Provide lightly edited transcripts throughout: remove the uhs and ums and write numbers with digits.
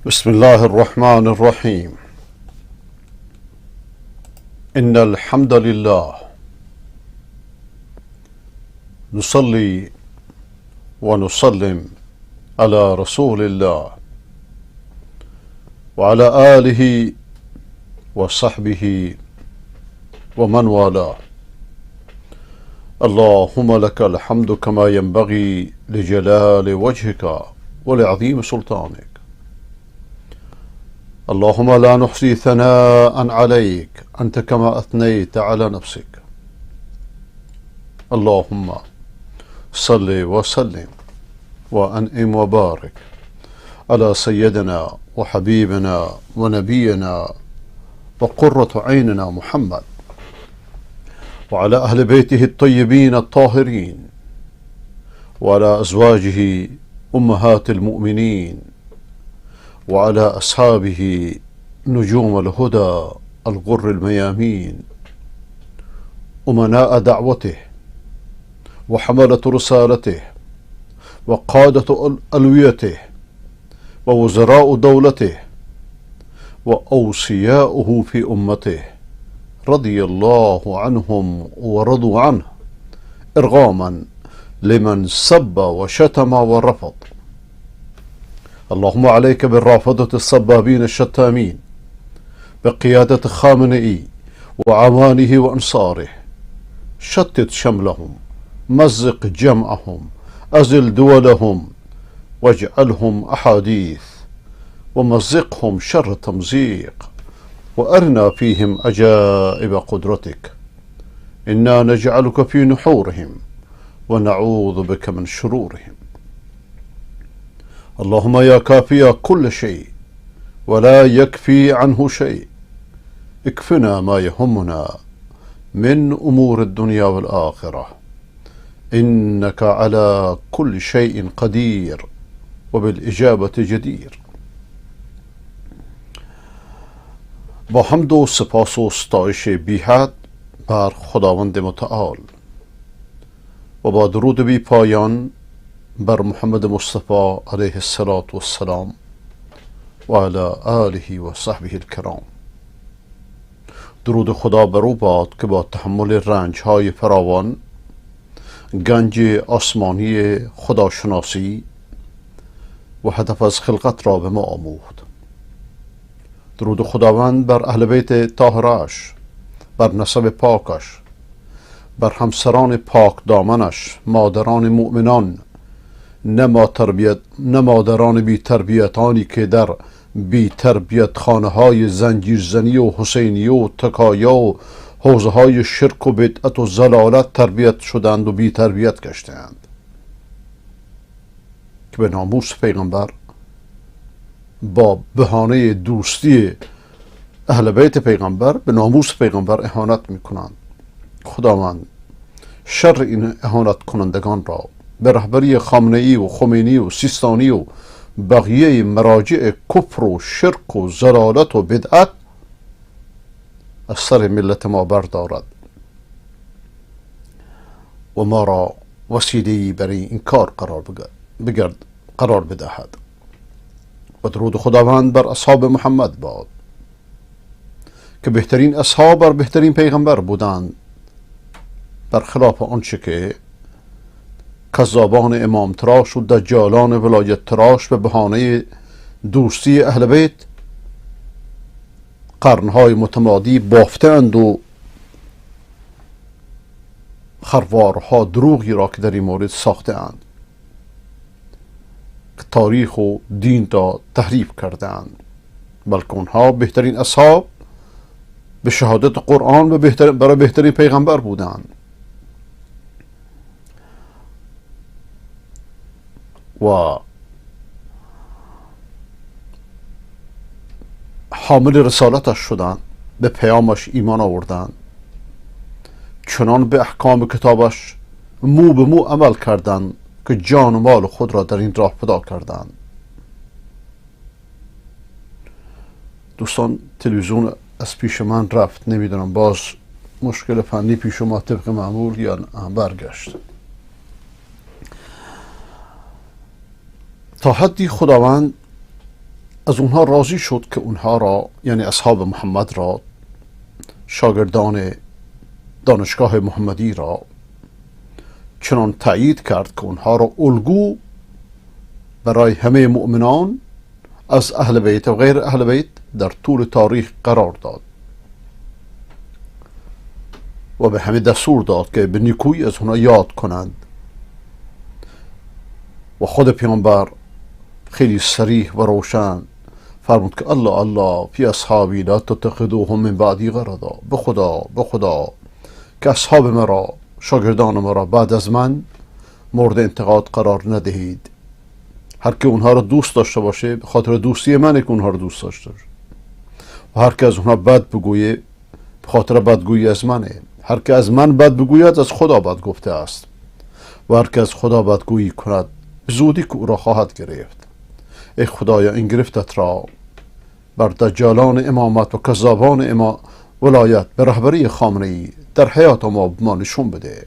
بسم الله الرحمن الرحيم. إن الحمد لله نصلي ونسلم على رسول الله وعلى آله وصحبه ومن والاه. اللهم لك الحمد كما ينبغي لجلال وجهك ولعظيم سلطانك. اللهم لا نحصي ثناء عليك أنت كما أثنيت على نفسك. اللهم صل وسلم وأنعم وبارك على سيدنا وحبيبنا ونبينا وقرة عيننا محمد وعلى أهل بيته الطيبين الطاهرين وعلى أزواجه أمهات المؤمنين وعلى أصحابه نجوم الهدى الغر الميامين أمناء دعوته وحملة رسالته وقادة ألويته ووزراء دولته وأوصياؤه في أمته رضي الله عنهم ورضوا عنه إرغاما لمن سب وشتم ورفض. اللهم عليك بالرافضة الصبابين الشتامين بقيادة خامنئي وعوانه وأنصاره. شتت شملهم، مزق جمعهم، أزل دولهم، واجعلهم أحاديث، ومزقهم شر تمزيق، وأرنا فيهم عجائب قدرتك. إنا نجعلك في نحورهم ونعوذ بك من شرورهم. اللهم يا كافي كل شيء ولا يكفي عنه شيء، اكفنا ما يهمنا من أمور الدنيا والآخرة، إنك على كل شيء قدير وبالإجابة جدير. با حمد و سپاس و ستایش بی حد بر خداوند متعال و با درود بی پایان بر محمد مصطفى علیه السلام و علی آله و صحبه الکرام. درود خدا بر او باد که با تحمل رنج‌های فراوان گنج آسمانی خداشناسی و هدف از خلقت را به ما آموخت. درود خداوند بر اهل بیت طاهرش، بر نسب پاکش، بر همسران پاک دامنش، مادران مؤمنان، نه مادران بی تربیتانی که در بی تربیت خانه های زنجیرزنی و حسینی و تکایا و حوزه های شرک و بدعت و ضلالت تربیت شدند و بی تربیت گشتند، که به ناموس پیغمبر با بهانه دوستی اهل بیت پیغمبر به ناموس پیغمبر اهانت میکنند. خداوند شر این اهانت کنندگان را به رهبری خامنه‌ای و خمینی و سیستانی و بقیه مراجع کفر و شرک و ضلالت و بدعت از سر ملت ما بردارد و ما را وسیله‌ای برای این کار قرار بدهد. و درود خداوند بر اصحاب محمد باد که بهترین اصحاب بر بهترین پیغمبر بودند، برخلاف آنچه که کذابان امام تراش و دجالان ولایت تراش به بهانه دوستی اهل بیت قرنهای متمادی بافتند و خروارها دروغی را که در این مورد ساخته اند که تاریخ و دین را تحریف کردند، بلکه اونها بهترین اصحاب به شهادت قرآن و برای بهترین پیغمبر بودند و حامل رسالتش شدند، به پیامش ایمان آوردند، چنان به احکام کتابش مو به مو عمل کردند که جان و مال خود را در این راه فدا کردند. دوستان، تلویزیون از پیش من رفت، نمیدونم باز مشکل فنی پیش اومد طبق معمول یا برگشت. تا حدی خداوند از اونها راضی شد که اونها را، یعنی اصحاب محمد را، شاگردان دانشگاه محمدی را، چنان تأیید کرد که اونها را الگو برای همه مؤمنان از اهل بیت و غیر اهل بیت در طول تاریخ قرار داد و به همه دستور داد که به نیکویی از اونها یاد کنند. و خود پیامبر خیلی صریح و روشن فرمود که الله فی اصحابی لا تتخذوهم من بعدی غرضا، به خدا که اصحاب مرا، شاگردان مرا بعد از من مورد انتقاد قرار ندهید. هر که اونها رو دوست داشته باشه به خاطر دوستی منه که اونها رو دوست داشته باشه، و هر که از اونها بد بگویه به خاطر بدگویی از منه. هر که از من بد بگوید از خدا بد گفته است، و هر که از خدا بدگویی کند به زودی که او را خواهد گرفت. ای خدایا این گرفتت را بر دجالان امامت و کذابان ولایت به رهبری خامنه‌ای در حیات ما نشون بده.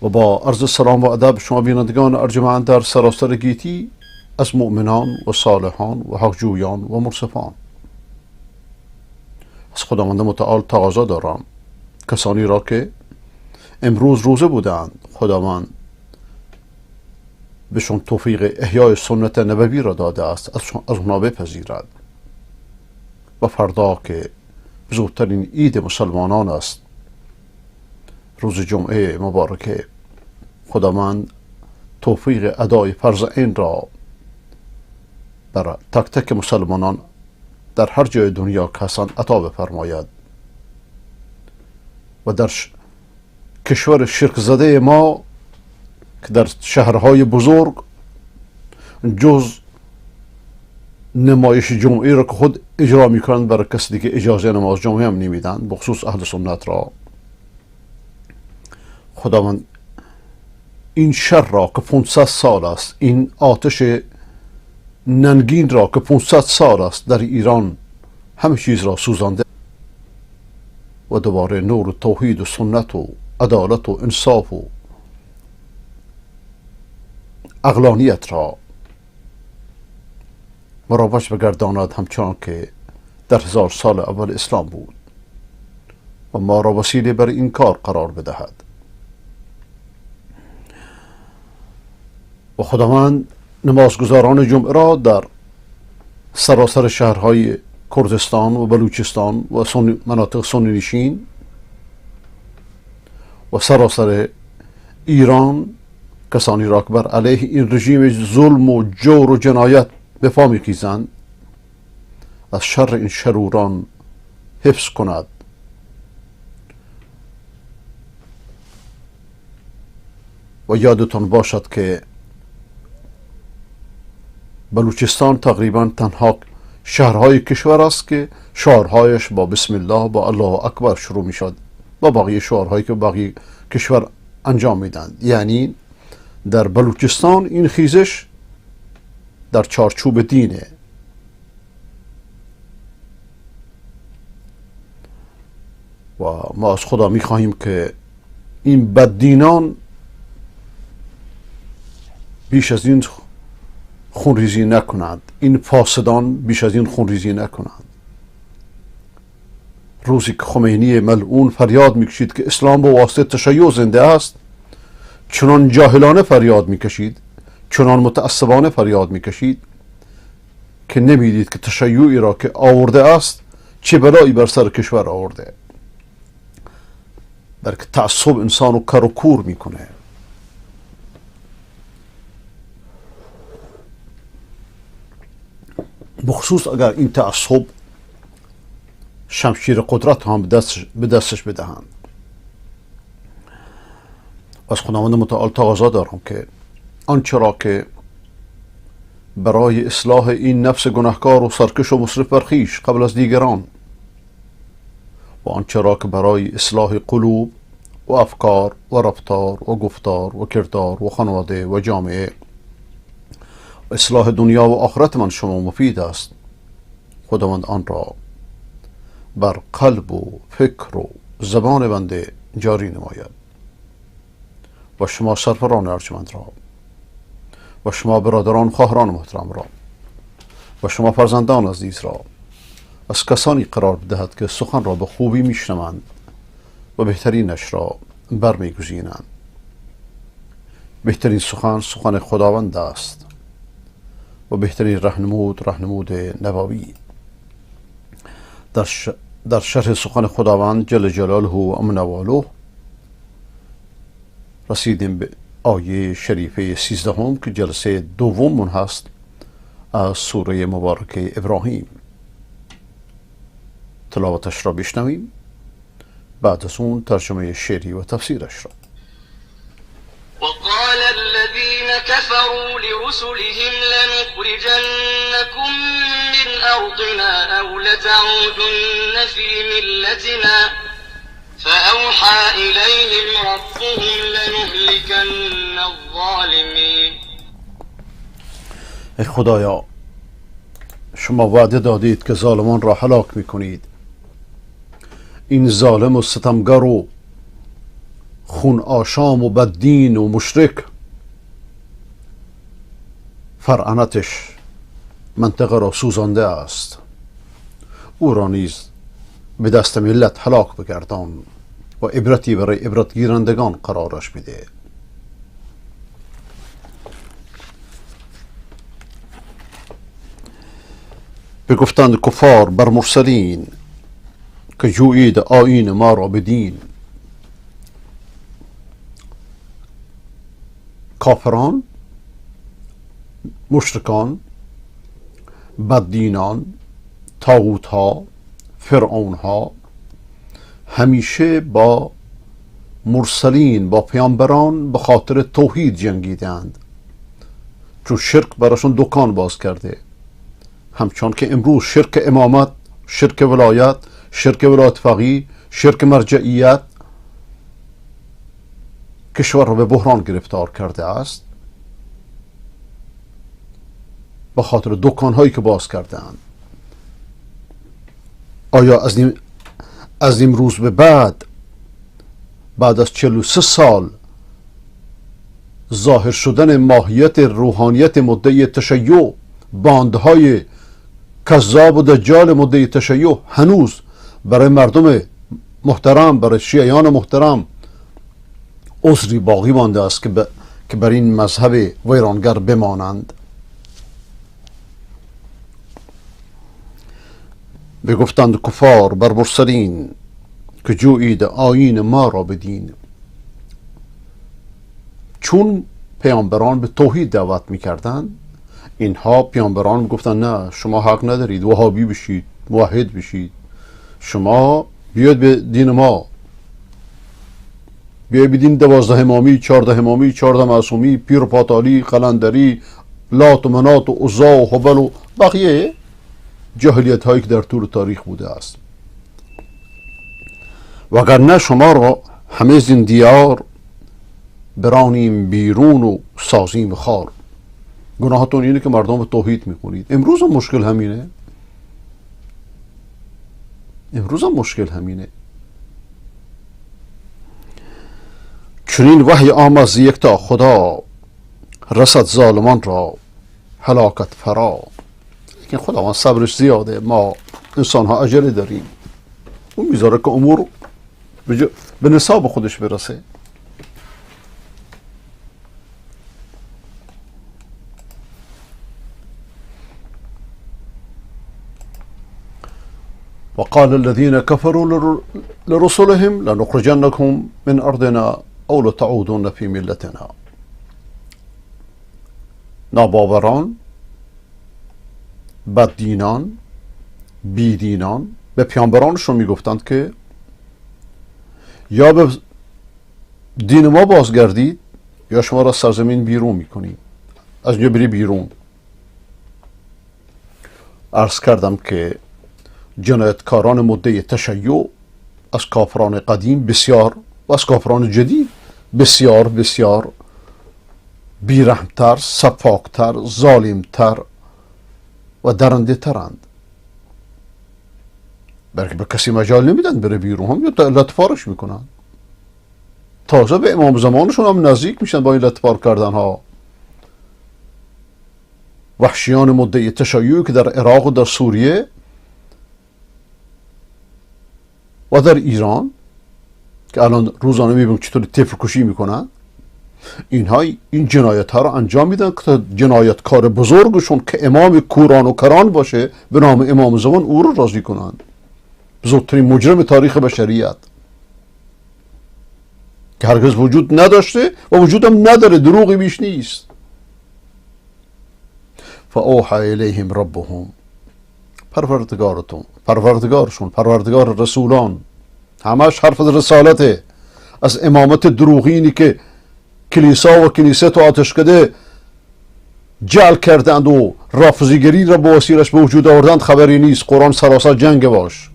و با عرض سلام و ادب شما بینندگان ارجمند در سراسر گیتی از مؤمنان و صالحان و حقجویان و مرصفان، از خداوند متعال تقاضا دارم کسانی را که امروز روزه بودند خداوند بهشون توفیق احیای سنت نبوی را داده است، از اونها بپذیرد. و فردا که بزرگترین عید مسلمانان است، روز جمعه مبارکه، خداوند توفیق ادای فرض عین را برای تک تک مسلمانان در هر جای دنیا که هستند عطا بفرماید. و در کشور شرک زده ما که در شهرهای بزرگ جز نمایش جمعی را که خود اجرا میکنند برای کسی که اجازه نماز جمعه هم نمیدن، بخصوص اهل سنت را، خداوند این شر را که 500 سال است، این آتش ننگین را که 500 سال است در ایران همه چیز را سوزانده و دوباره نور و توحید و سنت و عدالت و انصاف و عقلانیت را مروج بگرداند همچنان که در 1000 سال اول اسلام بود و ما را وسیله بر این کار قرار بدهد. و خداوند نمازگزاران جمعه را در سراسر شهرهای کردستان و بلوچستان و مناطق سنی نشین و سراسر ایران، کسانی را که بر علیه این رژیم ظلم و جور و جنایت به پا می‌خیزند، از شر این شروران حفظ کند. و یادتان باشد که بلوچستان تقریبا تنها شهرهای کشور است که شعارهایش با بسم الله، با الله اکبر شروع میشد، با باقی شعارهایی که باقی کشور انجام میدن. یعنی در بلوچستان این خیزش در چارچوب دینه. و ما از خدا میخواهیم که این بددینان بیش از این خونریزی نکنند، این فاسدان بیش از این خونریزی نکنند. روزی که خمینی ملعون فریاد میکشید که اسلام به واسطه تشیع زنده است، چنان جاهلانه فریاد میکشید، چنان متعصبانه فریاد میکشید که نمیدید که تشیعی را که آورده است چه بلایی بر سر کشور آورده، بلکه تعصب انسانو کر و کور میکنه. بخصوص اگر این تعصب شمشیر قدرت هم به دستش بدهند. از خداوند متعال تقاضا دارم که آنچه را که برای اصلاح این نفس گناهکار و سرکش و مصرف بر خویش قبل از دیگران، و آنچه را که برای اصلاح قلوب و افکار و رفتار و گفتار و کردار و خانواده و جامعه و اصلاح دنیا و آخرت من شما مفید است، خداوند آن را بر قلب و فکر و زبان بنده جاری نماید. و شما سروران ارجمند را و شما برادران خواهران محترم را و شما فرزندان عزیز را از کسانی قرار بدهد که سخن را به خوبی میشنوند و بهترینش را برمیگزینند. بهترین سخن خداوند است و بهترین رهنمود نبوی. در شرح سخن خداوند جل جلاله و امنواله رسیدیم به آیه شریفه 13 که جلسه دوم هست از سوره مبارکه ابراهیم. تلاوتش را بشنویم، بعد از اون ترجمه شعری و تفسیرش را. وقال الذين كفروا لرسلهم لنخرجنكم من أرضنا أو لتعودن في ملتنا فأوحى إليهم ربهم لنهلكن الظالمين. ای خدایا، شما وعده دادید که ظالمان را هلاک میکنید. این ظالم و ستمگر و خون آشام و بددین و مشرک فرعنتش منطقه را سوزانده است. او را نیز به دست ملت هلاک بگردان و عبرتی برای عبرت گیرندگان قرارش بده. بگفتند کفار بر مرسلین که جویید آیین ما را بدین. کافران، مشرکان، بددینان، طاغوت ها، فرعون ها همیشه با مرسلین، با پیامبران به خاطر توحید جنگیدند، چون شرک براشون دکان باز کرده. همچون که امروز شرک امامت، شرک ولایت، شرک ولایت فقیه، شرک مرجعیت کشور را به بحران گرفتار کرده است به خاطر دکان هایی که باز کردند. آیا از امروز به بعد از 43 سال ظاهر شدن ماهیت روحانیت مدعی تشیع، باندهای کذاب و دجال مدعی تشیع هنوز برای مردم محترم، برای شیعیان محترم عذری باقی مانده است که بر این مذهب ویرانگر بمانند؟ بگفتند کفار بر مرسلین که جویید آیین ما را بدین. چون پیامبران به توحید دعوت میکردند، اینها پیامبران گفتن نه، شما حق ندارید وهابی بشید، موحد بشید، شما بیاید به دین ما، بیاید به دین 12 امامی، 14 امامی، 14 معصومی، پیر و پاتالی، قلندری، لات و منات و عزا و هبل و بقیه جاهلیت هایی که در طول تاریخ بوده است. وگرنه شما را همه از این دیار برانیم بیرون و سازیم خار. گناهتون اینه که مردم به توحید میکنید. امروز هم مشکل همینه. چنین وحی آمد ز یکتا خدا، رسد ظالمان را هلاکت فرا. لیکن خداوند صبرش زیاده، ما انسان ها عجله داریم. اون میذاره که امور به نصاب خودش برسه. وقال الذين كفروا لرسلهم لنخرجنكم من أرضنا أو لتعودون في ملتنا. ناباوران، بددینان، بیدینان به پیامبرانشون میگفتند که یا به دین ما بازگردید یا شما را سرزمین بیرون میکنیم، از اینجا بری بیرون. عرض کردم که جنایتکاران مدعی تشیع از کافران قدیم بسیار و از کافران جدید بسیار بیرحمتر، سفاکتر، ظالمتر و درنده ترند. بلکه به کسی مجال نمیدن بره بیرون، هم یا لطفارش میکنن. تازه به امام زمانشون هم نزدیک میشن با این لطفار کردن ها. وحشیان مدعی تشیع که در عراق و در سوریه و در ایران که الان روزانه میبینیم چطوری طفل کشی میکنن، این جنایت ها رو انجام میدن که جنایتکار بزرگشون که امام کوران و کران باشه به نام امام زمان او رو راضی کنن. بزرگترین مجرم تاریخ بشریت که هرگز وجود نداشته و وجودم نداره، دروغی بیش نیست. فاوحى الیهم ربهم، پروردگارشون، پروردگار رسولان، همش حرف رسالته، از امامت دروغینی که کلیسا و کنیسه تو آتشکده جعل کردند و رافضیگری را با وسیلش به وجود آوردند خبری نیست. قرآن سراسر جنگ باش.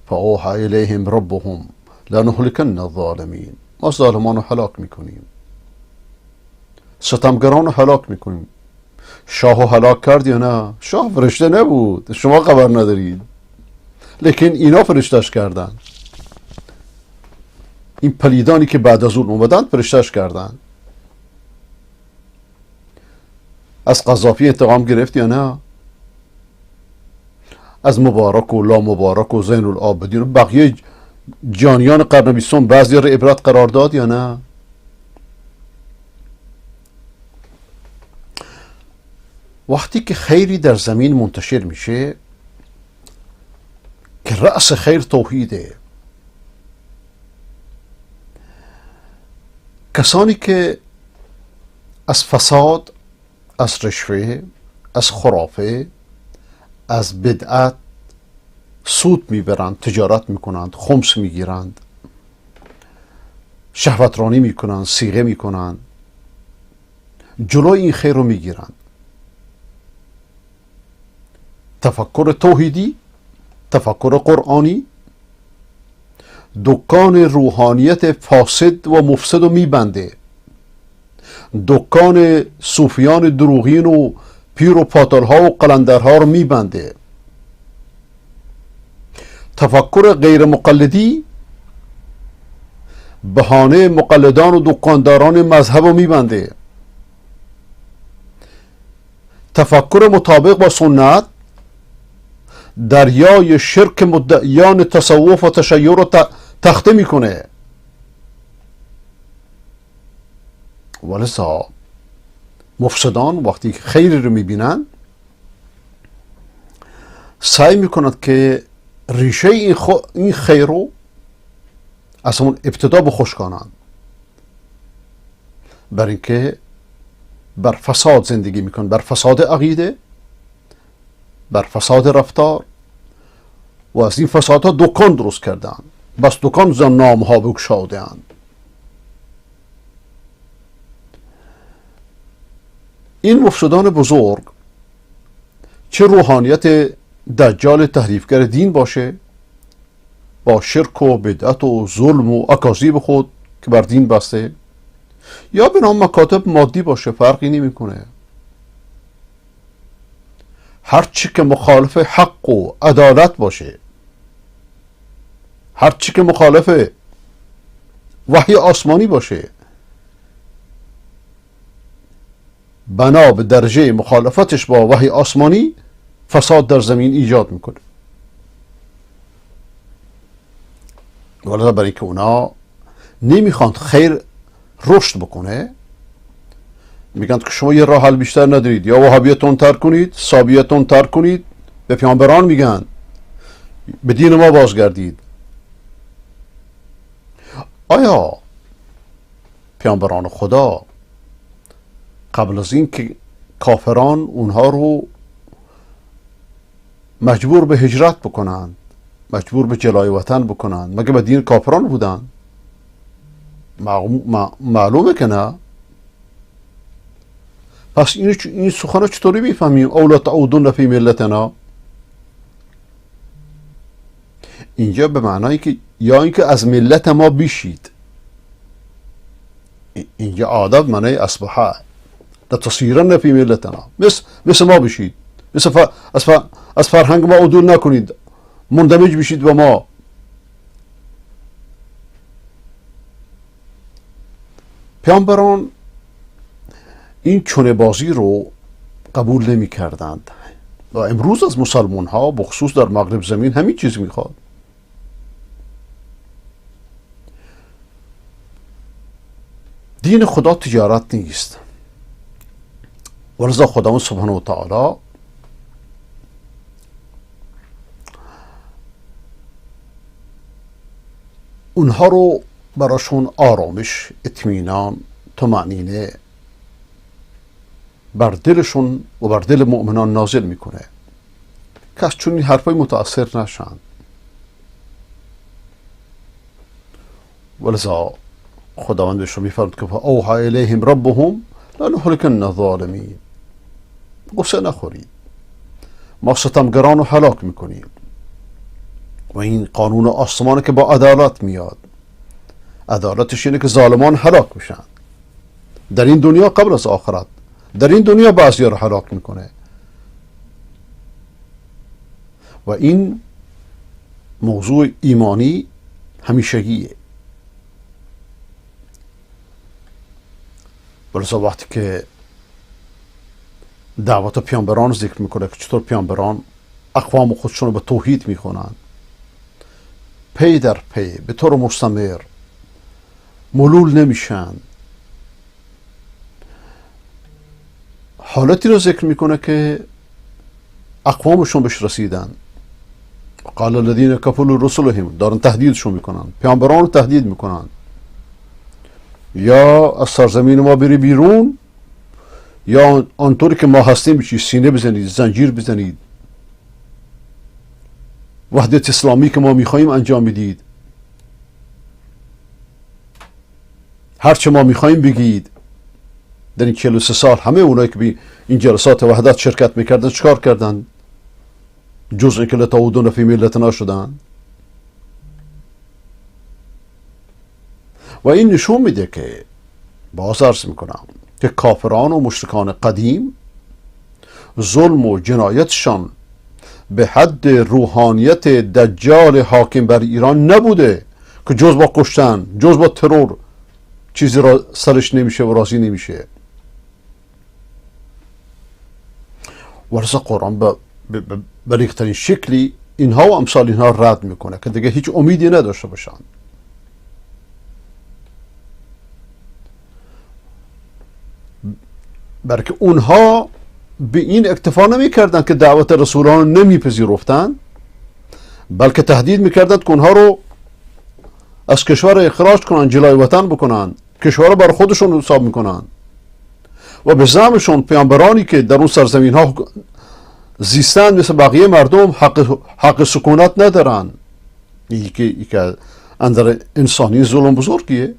فاوحى الیهم ربهم لنهلكن الظالمین، ما ظالمان رو هلاک میکنیم، ستمگران رو هلاک میکنیم. شاه رو هلاک کرد یا نه؟ شاه فرشته نبود، شما خبر ندارید، لیکن اینا فرشتش کردن. این پلیدانی که بعد از اون اومدن فرشتش کردن. از قذافی انتقام گرفت یا نه؟ از مبارک و لا مبارک و زین العابدین و بقیه جانیان قرن بیستم بعضی را عبرت قرار داد یا نه؟ وقتی که خیری در زمین منتشر میشه که رأس خیر توحیده، کسانی که از فساد، از رشوه، از خرافه، از بدعت سود میبرند، تجارت میکنند، خمس میگیرند، شهوترانی میکنند، صیغه میکنند، جلوی این خیر رو میگیرند. تفکر توحیدی، تفکر قرآنی دکان روحانیت فاسد و مفسد رو میبنده، دکان صوفیان دروغین و پیر و پاتالها و قلندرها رو میبنده. تفکر غیر مقلدی بهانه مقلدان و دکانداران مذهب رو میبنده. تفکر مطابق با سنت دریای شرک مدعیان تصوف و تشیع رو تخته میکنه. ولذا مفسدان وقتی خیری رو میبینن سعی میکنند که ریشه این خیر رو از همون ابتدا بخشکانند، بر اینکه بر فساد زندگی میکنن، بر فساد عقیده، بر فساد رفتار، و از این فسادها دکان درست کردن، بس دکان زن نامها بگشاده‌اند. این مفسدان بزرگ، چه روحانیت دجال تحریفگر دین باشه، با شرک و بدعت و ظلم و اکاذیب خود که بر دین بسته، یا به نام مکاتب مادی باشه، فرقی نمیکنه. هرچی که مخالف حق و عدالت باشه، هرچی که مخالف وحی آسمانی باشه، بنا به درجه مخالفتش با وحی آسمانی فساد در زمین ایجاد میکنه. ولذا برای که اونا نمیخواند خیر رشد بکنه، میگند که شما یه راه حل بیشتر ندارید، یا وهابیتون ترک کنید، صابیتون ترک کنید، به پیامبران میگن به دین ما بازگردید. آیا پیامبران خدا قبل از این که کافران اونها رو مجبور به هجرت بکنند، مجبور به جلای وطن بکنند، مگه به دین کافران بودن؟ معلومه که نه. پس این سخن چطوری میفهمیم؟ اولا تعودون فی ملتنا، اینجا به معنایی که یا اینکه از ملت ما بیشید. اینجا عادت معنی اصبحه لتصیرن فی ملتنا، مثل ما بشید، مثل از فرهنگ ما عدول نکنید، مندمج بشید با ما. پیامبران این چونه بازی رو قبول نمی کردند و امروز از مسلمان ها بخصوص در مغرب زمین همین چیز میخواد. دین خدا تجارت نیست، ولذا خداوند سبحانه و تعالی اونها رو براشون آرامش، اطمینان، طمأنینه بر دلشون و بر دل مؤمنان نازل میکنه که از چون این حرفای متأثر نشن. ولذا خداوند بهشون میفرماید که اوحی الیهم ربهم لنهلکن الظالمین، غصه نخورید، ما ستمگران رو هلاک میکنیم. و این قانون آسمانه که با عدالت میاد. عدالتش اینه که ظالمان هلاک بشن در این دنیا قبل از آخرت. در این دنیا بعضی رو هلاک میکنه و این موضوع ایمانی همیشگیه. ولذا وقتی که دعوت پیامبران ذکر میکنه که چطور پیامبران اقوام خودشون رو به توحید میخونن پی در پی به طور مستمر، ملول نمیشن، حالتی رو ذکر میکنه که اقوامشون بهش رسیدن. قال الذين كفروا رسلهم، دارن تهدیدشون میکنن، پیامبران رو تهدید میکنن، یا از سرزمین ما بری بیرون یا آنطوری که ما هستیم بچی سینه بزنید، زنجیر بزنید، وحدت اسلامی که ما میخواییم انجام بدید، هرچه ما میخواییم بگید. در این 43 سال همه اونایی که به این جلسات وحدت شرکت میکردن چکار کردن؟ جز اینکه لتعودون فی ملتنا شدن. و این نشون میده که باز عرض میکنم که کافران و مشرکان قدیم ظلم و جنایتشان به حد روحانیت دجال حاکم بر ایران نبوده که جز با کشتن، جز با ترور چیزی را سرش نمیشه و راضی نمیشه. ورزا قرآن به ریخترین شکلی اینها و امثال اینها رد میکنه که دیگه هیچ امیدی نداشته باشن. برکه اونها به این اکتفا نمی کردن که دعوت رسولان نمیپذیرفتن، بلکه تهدید میکردن که اونها رو از کشور اخراج کنن، جلای وطن بکنن، کشور رو بر خودشون حساب میکنن و به زعمشون پیامبرانی که در اون سرزمین ها زیستن مثل بقیه مردم حق سکونت ندارن. این که اندر انسانی ظلم بزرگیه.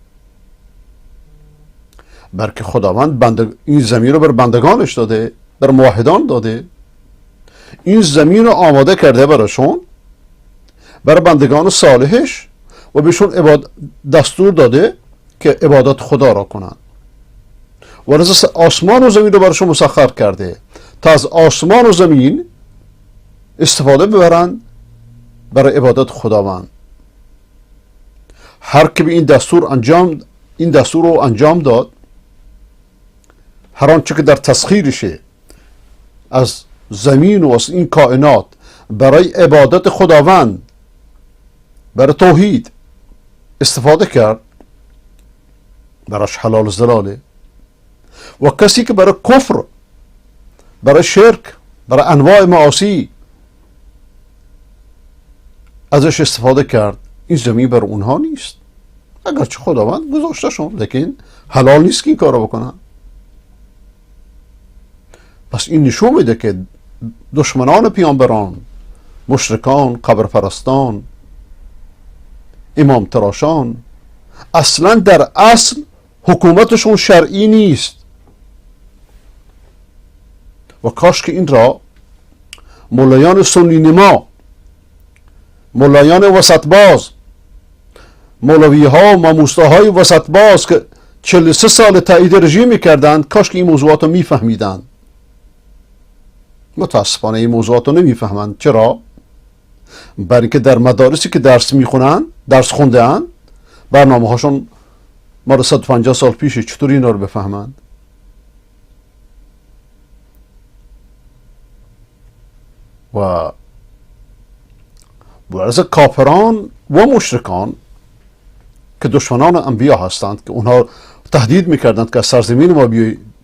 بلکه خداوند این زمین رو بر بندگانش داده، بر موحدان داده، این زمین رو آماده کرده براشون، بر بندگان صالحش، و بهشون دستور داده که عبادت خدا را کنن. و از آسمان و زمین رو براشون مسخر کرده تا از آسمان و زمین استفاده ببرن برای عبادت خداوند. هر که به این دستور رو انجام داد، هر آنچه که در تسخیرشه از زمین و از این کائنات برای عبادت خداوند، برای توحید استفاده کرد، براش حلال زلاله. و کسی که برای کفر، برای شرک، برای انواع معاصی ازش استفاده کرد، این زمین برای اونها نیست. اگرچه خداوند گذاشته شون، لیکن حلال نیست که این کارو بکنن. پس این نشون میده که دشمنان پیامبران، مشرکان، قبرپرستان، امام تراشان، اصلا در اصل حکومتشون شرعی نیست. و کاش که این را مولایان سنی نما، مولایان وسط باز، مولوی ها و ماموستا های وسط باز که 43 سال تایید رژیم میکردند، کاش که این موضوعات رو میفهمیدند. متاسفانه این موضوعات رو نمیفهمند. چرا؟ برای که در مدارسی که درس میخونن، درس خونده اند، برنامه هاشون مال 150 سال پیشه، چطوری اینا رو بفهمند؟ و از کافران و مشرکان که دشمنان انبیا هستند که اونها تهدید میکردند که از سرزمین ما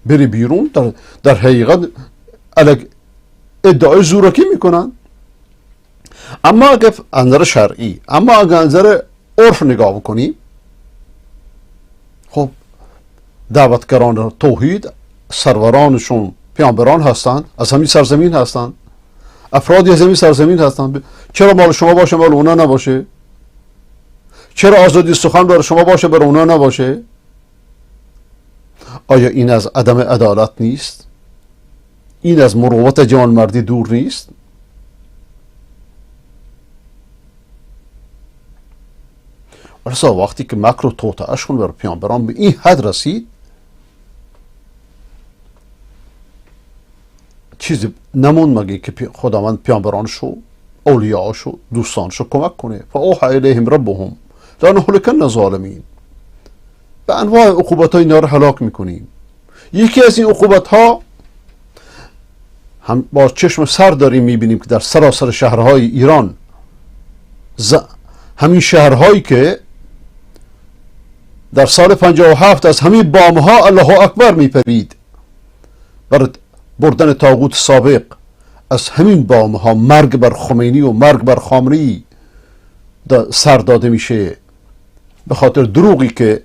بری بیرون، در حقیقت ادعای زورکی میکنند. اما اگر نظر شرعی، اما اگر نظر عرف نگاه بکنیم، خب دعوتگران توحید سرورانشون پیامبران هستند، از همین سرزمین هستند، افرادی از همین سرزمین هستند. چرا مال شما باشه مال اونا نباشه؟ چرا آزادی سخن برای شما باشه برای اونا نباشه؟ آیا این از عدم عدالت نیست؟ این از مروت جوانمردی دور نیست؟ ولذا وقتی که مکر و توطئه‌شون بر پیامبران به این حد رسید، چیزی نموند مگه که خداوند پیامبرانشو، اولیاءشو، دوستانشو کمک کنه. فاوحی الیهم ربهم لنهلکن الظالمین. به انواع عقوبت‌های اینا رو هلاک میکنیم. یکی از این عقوبت‌ها هم با چشم سر داریم میبینیم که در سراسر شهرهای ایران، همین شهرهایی که در سال 57 از همین بامها الله اکبر میپرید برای بردن طاغوت سابق، از همین بامها مرگ بر خمینی و مرگ بر خامنه‌ای سر داده میشه به خاطر دروغی که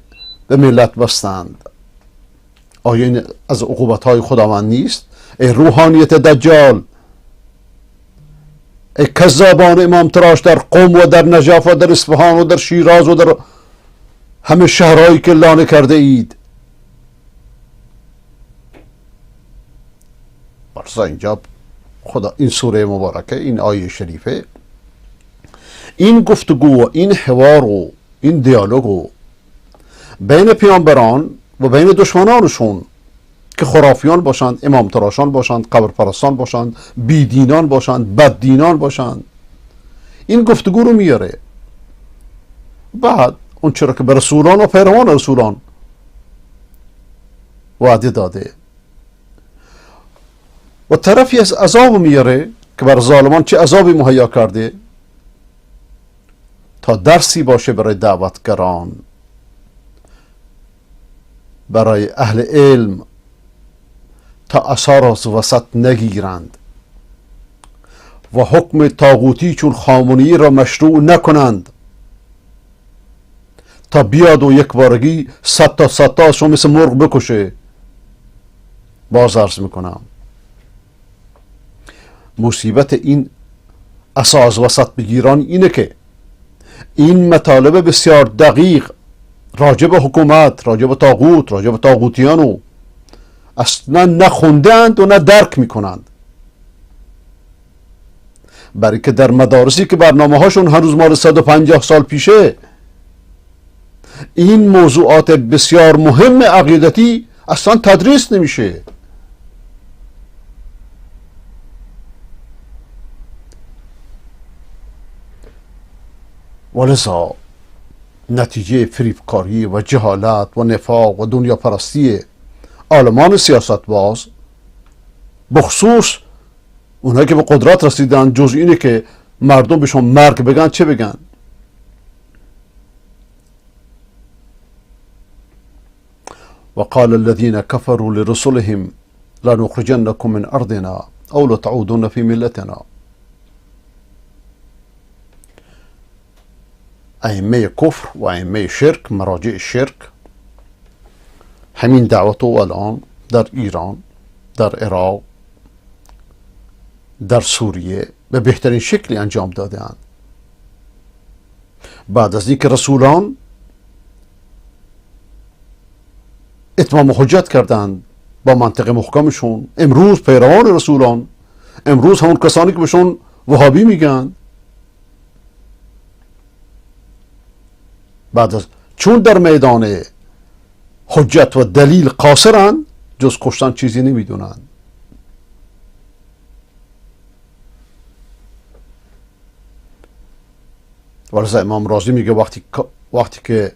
به ملت بستند. آیا این از عقوبت‌های خداوند نیست؟ ای روحانیت دجال، ای کذابان امام تراش در قم و در نجف و در اصفهان و در شیراز و در همه شهرهایی که لانه کرده اید. برسا اینجا خدا این سوره مبارکه، این آیه شریفه، این گفتگو و این حوار و این دیالوگو بین پیامبران و بین دشمنانشون که خرافیان باشند، امام تراشان باشند، قبر پرستان باشند، بیدینان باشند، بددینان باشند، این گفتگو رو میاره. بعد اون چرا که به رسولان و پیروان رسولان وعده داده و طرفی از عذاب میاره که بر ظالمان چه عذابی مهیا کرده، تا درسی باشه برای دعوتگران، برای اهل علم، تا عصا را از وسط نگیرند و حکم طاغوتی چون خامنه‌ای را مشروع نکنند، تا بیاد و یک بارگی صد تاشو مثل مرغ بکشه. باز عرض میکنم مصیبت این عصا از وسط بگیران اینه که این مطالب بسیار دقیق راجع به حکومت، راجع به طاغوت، راجع به طاغوتیانو اصلا نخوندند و نه درک میکنند، برای که در مدارسی که برنامه هاشون هنوز مال 150 سال پیشه این موضوعات بسیار مهم عقیدتی اصلا تدریس نمیشه. ولذا نتیجه فریبکاری و جهالت و نفاق و دنیا پرستی عالمان سیاست باز، بخصوص اونهایی که به قدرت رسیدن، جز اینه که مردم بهشون مرگ بگن چه بگن. وقال الذين كفروا لرسلهم لنخرجنكم من أرضنا أو لتعودن في ملتنا. ائمه کفر و ائمه شرک، مراجع شرک، همین دعوتو الان در ایران، در عراق، در سوریه به بهترین شکلی انجام داده‌اند. بعد از اینکه رسولان اتمام حجت کردند با منطق محکمشون، امروز پیروان رسولان، امروز همون کسانی که بهشون وهابی میگن، بعد از چون در میدان حجت و دلیل قاصرن، جز کشتن چیزی نمیدونن. ولذا امام رازی میگه وقتی که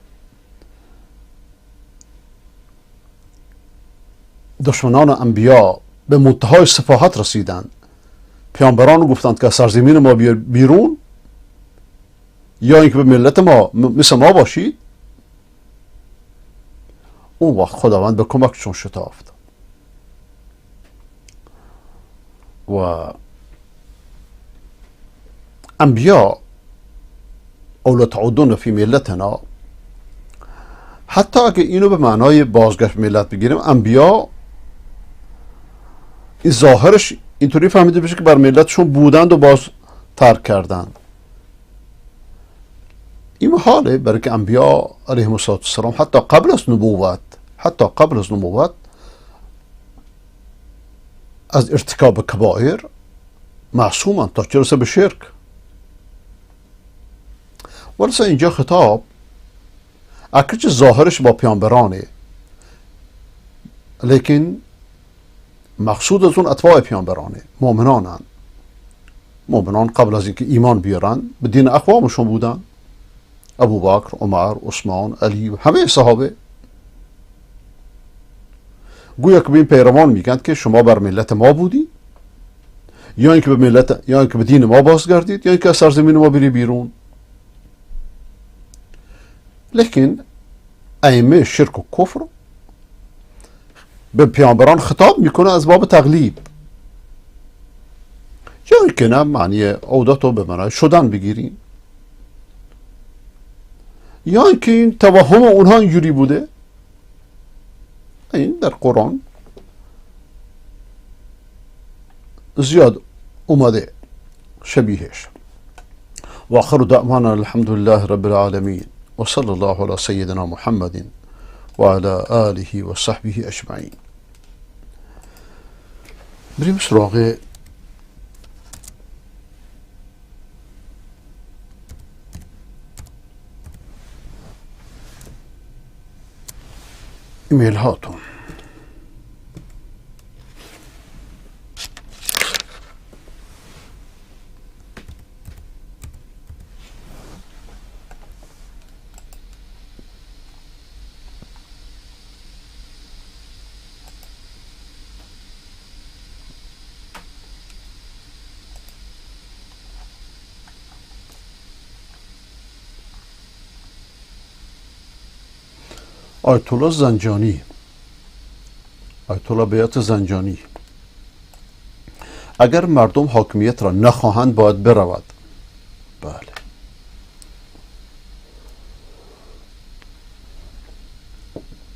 دشمنان انبیا به منتهای سفاهت رسیدند، پیامبران گفتند که از سرزمین ما بیرون، یا اینکه به ملت ما مثل ما باشید، اون وقت خداوند به کمکشون شتافت. و انبیا او لتعودون فی ملتنا، حتی اگه اینو به معنای بازگشت ملت بگیریم، انبیا این ظاهرش اینطوری فهمیده بشه که بر ملتشون بودند و باز ترک کردند. این محاله، برای که انبیا علیهم السلام حتی قبل از نبوت از ارتکاب کبائر معصومند تا چه رسه به شرک. ولسه اینجا خطاب اگرچه ظاهرش با پیامبرانه، لیکن مقصود از اون اتباع پیامبرانه، مؤمنانن. مؤمنان قبل از اینکه ایمان بیارن به دین اقوامشون بودن، ابوبکر، عمر، عثمان، علی و همه صحابه. گویا که به این پیروان میگن که شما بر ملت ما بودی، یا اینکه به دین ما بازگردید، یا اینکه از سرزمین ما بری بیرون. لیکن ائمه شرک و کفر به پیامبران خطاب میکنه از باب تقلیب، یا اینکه نه معنی عودت رو به معنای شدن بگیریم، یا اینکه این توهم اونها اینجوری بوده. این در قرآن زیاد اومده شبیهش. و آخر دعوانا الحمد لله رب العالمین و صلی الله علی سیدنا محمد و علی آله و صحبه اجمعین. بریم سراغ ایمیل هاتون. آیت الله زنجانی، آیت الله بیات زنجانی: اگر مردم حاکمیت را نخواهند باید برود. بله،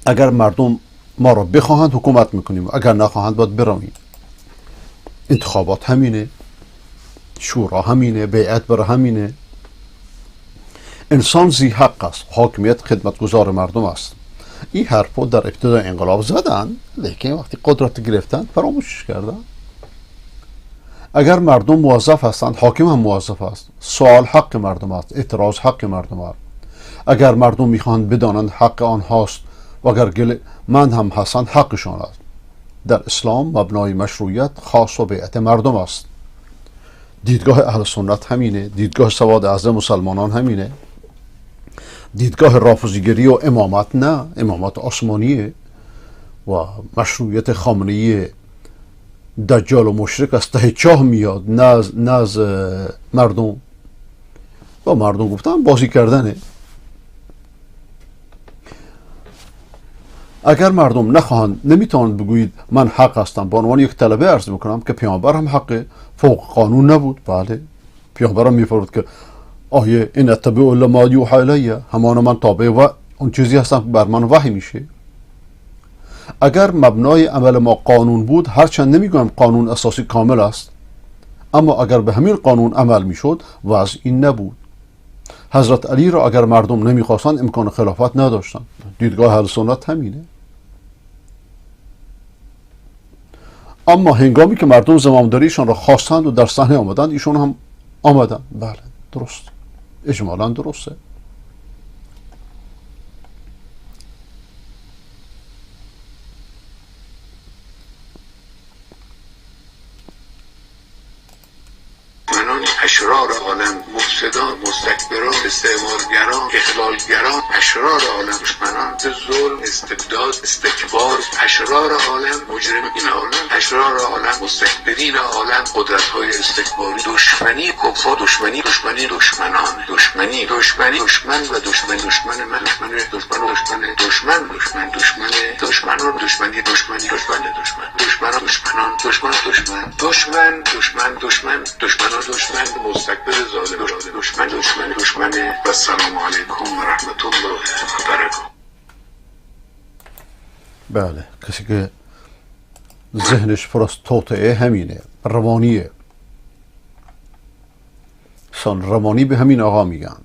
اگر مردم ما را بخواهند حکومت میکنیم، اگر نخواهند باید برویم. انتخابات همینه، شورا همینه، بیعت بر همینه. انسان ذی حق است، حاکمیت خدمتگزار مردم است. این حرفو در ابتدای انقلاب زدن، لیکن وقتی قدرت گرفتن فراموشش کردن. اگر مردم موظف هستند، حاکم هم موظف است. سوال حق مردم است، اعتراض حق مردم است. اگر مردم میخواهند بدانند حق آنهاست و اگر من هم هستند، حقشان است. در اسلام مبنای مشروعیت خاص و بیعت مردم است. دیدگاه اهل سنت همینه، دیدگاه سواد اعظم مسلمانان همینه. دیدگاه رافضیگری و امامت نه، امامت آسمانیه و مشروعیت خامنه‌ای دجال و مشرک از ته چاه میاد، نه از مردم. و مردم گفتن بازی کردنه. اگر مردم نخواهند، نمیتونند بگویید من حق هستم. به عنوان یک طلبه عرض میکنم که پیامبر هم حق فوق قانون نبود. بله، پیامبر هم میفرمود که آیه این اتبع الا ما یوحی الی، همان من تابع و اون چیزی هستم که بر من وحی میشه. اگر مبنای عمل ما قانون بود، هرچند نمیگم قانون اساسی کامل است، اما اگر به همین قانون عمل میشد وضع این نبود. حضرت علی را اگر مردم نمیخواستند امکان خلافت نداشتند. دیدگاه اهل سنت همینه. اما هنگامی که مردم زمامداریشان را خواستند و در صحنه آمدند، ایشون هم آمدند. بله، درست، اجمالا درسته. اشرار عالم، مفسدان، مستکبران، استعمارگران، اخلالگران، اشرار عالم، دشمنان، ظلم، استبداد، استکبار، اشرار عالم، مجرمین عالم، اشرار عالم، مستکبرین عالم، قدرت های استکباری، دشمنی کفار، دشمنی دشمنان، دشمن و دشمن، دشمن و دشمن، دشمن و دشمنان، دشمن و دشمنان، دشمن مستکبر ظالم، دشمن و السلام علیکم و رحمت الله و برکاته. بله، کسی که ذهنش پر از توطئه همینه، روانیه. روانی به همین آقا میگن.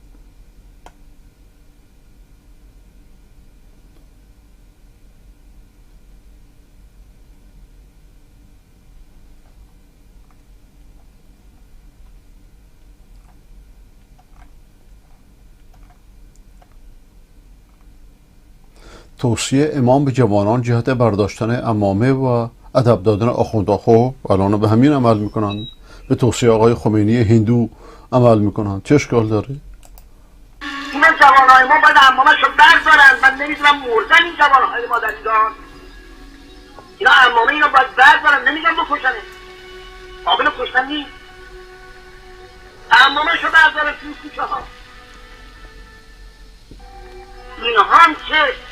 توصیه امام به جوانان جهت برداشتن عمامه و ادب دادن آخوندها. خب الان به همین عمل میکنن، به توصیه آقای خمینی هندو عمل میکنن. چه اشکال داره؟ اینا جوانهای ما باید عمامه‌شو بردارن. من نمیدونم مردن این جوانهای ما در ایران. اینا عمامه اینا باید بردارن، نمیگم بکشنه، قابل کشتن نیست. عمامه‌شو بردارن توی کوچه ها. اینها هم که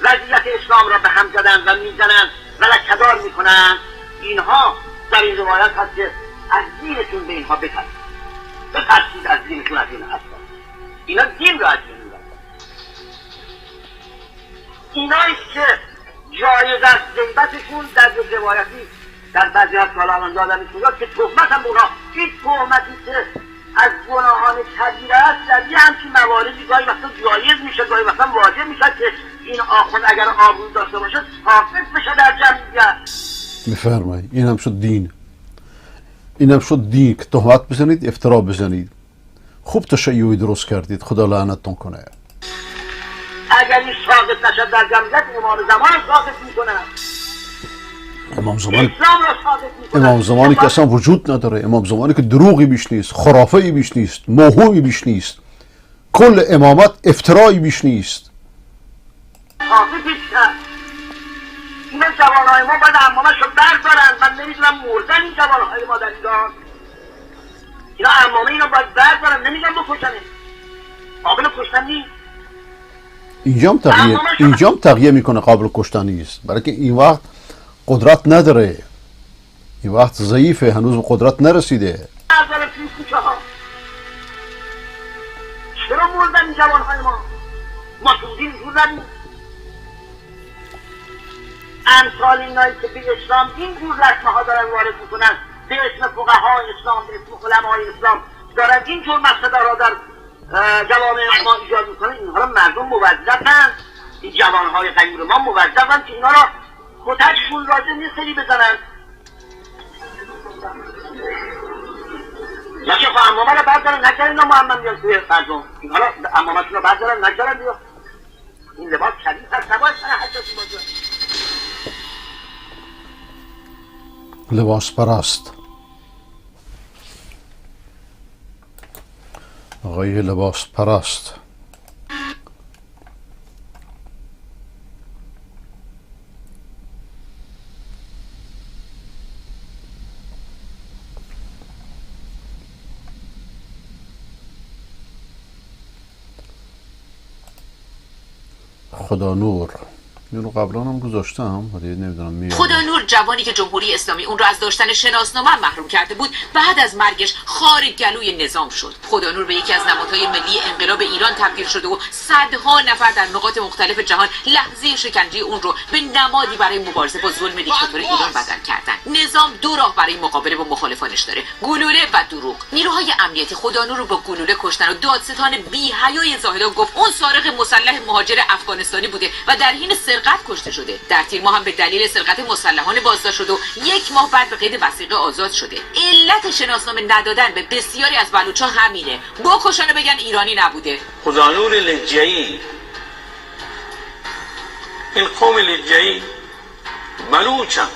وضعیت اسلام را به هم زدن و میزنن و لکه‌دار میکنن، اینها در این روایت هست که از دینتون به اینها بترسید از دینتون، از این اصلا اینا دین را از دین میبرن. اینایی که جایز است غیبتشون در روایتی در بعضی از سالان دادن میشود که تهمت هم به اونها، این تهمتی که از گناهان کبیره است در یه همچین مواردی گاهی وقتا جایز میشه، گاهی وقتا واجب میشه که این آخوند اگر آبرو داشته باشه حافظ بشه در جمعیت. میفرمایید این هم شد دین، این هم شد دین که تهمت بزنید، افترا بزنید. خوب تشیعی درست کردید، خدا لعنتتون کنه. اگر این ساقط نشد در جمعیت، امام زمان ساقط میکنن. امام زمانی که اصلا وجود نداره، امام زمانی که دروغی بیش نیست، خرافه‌ای بیش نیست، موهومی بیش نیست، کل امامت افترایی بیش نیست. این جوانهای ما باید عمامه‌شو بردارن. من نمیدونم مردن این جوانهای ما در ایران. اینا عمامه اینا باید بردارن، نمیگم بکشنه، قابل کشتن نیست. اینجا هم تغییر میکنه، قابل کشتن نیست، برای که این وقت قدرت نداره، این وقت ضعیفه، هنوز به قدرت نرسیده. چرا مردن این جوانهای ما؟ ما تو دین جور ندیم. امثال اینایی که به اسلام اینجور لطمه ها دارن وارد میکنن، به اسم فقهای اسلام، به اسم علمای اسلام دارن اینجور مقصد را در جوامع ما ایجاد میکنن. اینها را مردم موظفن، این جوانهای غیور ما موظفن که اینا را کتکشون لازم یه سری بزنن. یا که عمامه را بردارن نگرن، اینا محمد میان توی فرزون اینها را عمامهشون را بردارن نگرن. بیا این لباس شریف هست، نباید سن حجاتی باشه. لباس پرست، آقای لباس پرست. خدا نور، این رو قبلا هم گذاشتم ولی نمیدونم میاد. خدا نور جوانی که جمهوری اسلامی اون رو از داشتن شناسنامه محروم کرده بود، بعد از مرگش خار گلوی نظام شد. خدا نور به یکی از نمادهای ملی انقلاب ایران تبدیل شده و صدها نفر در نقاط مختلف جهان لحظه شکنجه اون رو به نمادی برای مبارزه با ظلم دیکتاتور ایران بدل کردن. نظام دو راه برای مقابله با مخالفانش داره: گلوله و دروغ. نیروهای امنیتی خدا نور رو با گلوله کشتن و دادستان بی‌حیای زاهدان گفت اون سارق مسلح مهاجر افغانستانی بوده و در حین سرقت کشته شده. در تیر ماه هم به دلیل سرقت مسلحانه بازداشت شد و 1 ماه بعد به قید وثیقه آزاد شده. علت شناسنامه ندادن به بسیاری از بلوچ‌ها همینه، بکشن و بگن ایرانی نبوده. خدا نور لجه‌ای، این قوم لجه‌ای بلوچم،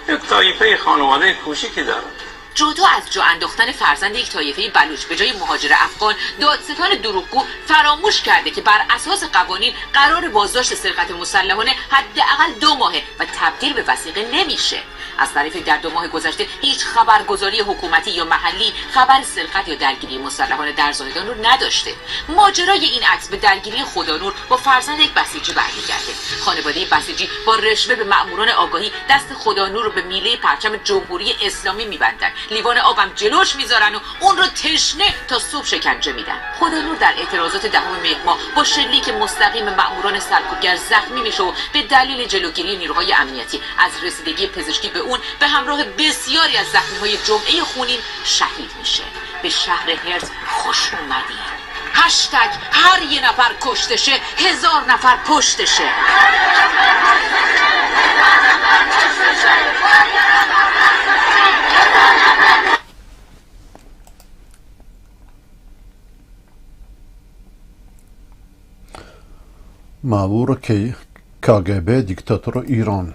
یک طایفه خانواده کوچیکی دارن. جدا از جا انداختن فرزند یک طایفه بلوچ به جای مهاجر افغان، دادستان دروغگو فراموش کرده که بر اساس قوانین قرار بازداشت سرقت مسلحانه حداقل 2 ماهه و تبدیل به وثیقه نمیشه. از طرفی در 2 ماه گذشته هیچ خبرگزاری حکومتی یا محلی خبر سرقت یا درگیری مسلحانه در زاهدان رو نداشته. ماجرای این عکس به درگیری خدانور با فرزند یک بسیجی برمیگرده. خانواده بسیجی با رشوه به مأموران آگاهی دست خدانور رو به میله پرچم جمهوری اسلامی میبندن، لیوان آبم جلوش میذارن و اون رو تشنه تا صبح شکنجه میدن. خدانور در اعتراضات 10 مهر ماه با شلیک مستقیم مأموران سرکوبگر زخمی میشه و به دلیل جلوگیری نیروهای امنیتی از رسیدگی پزشکی به اون به همراه بسیاری از زخمی‌های جمعه خونین شهید میشه. به شهر هرت خوش اومدید. هشتگ هر یه نفر کشتشه 1000 نفر پشتشه. مأمور کاگبه دیکتاتور ایران.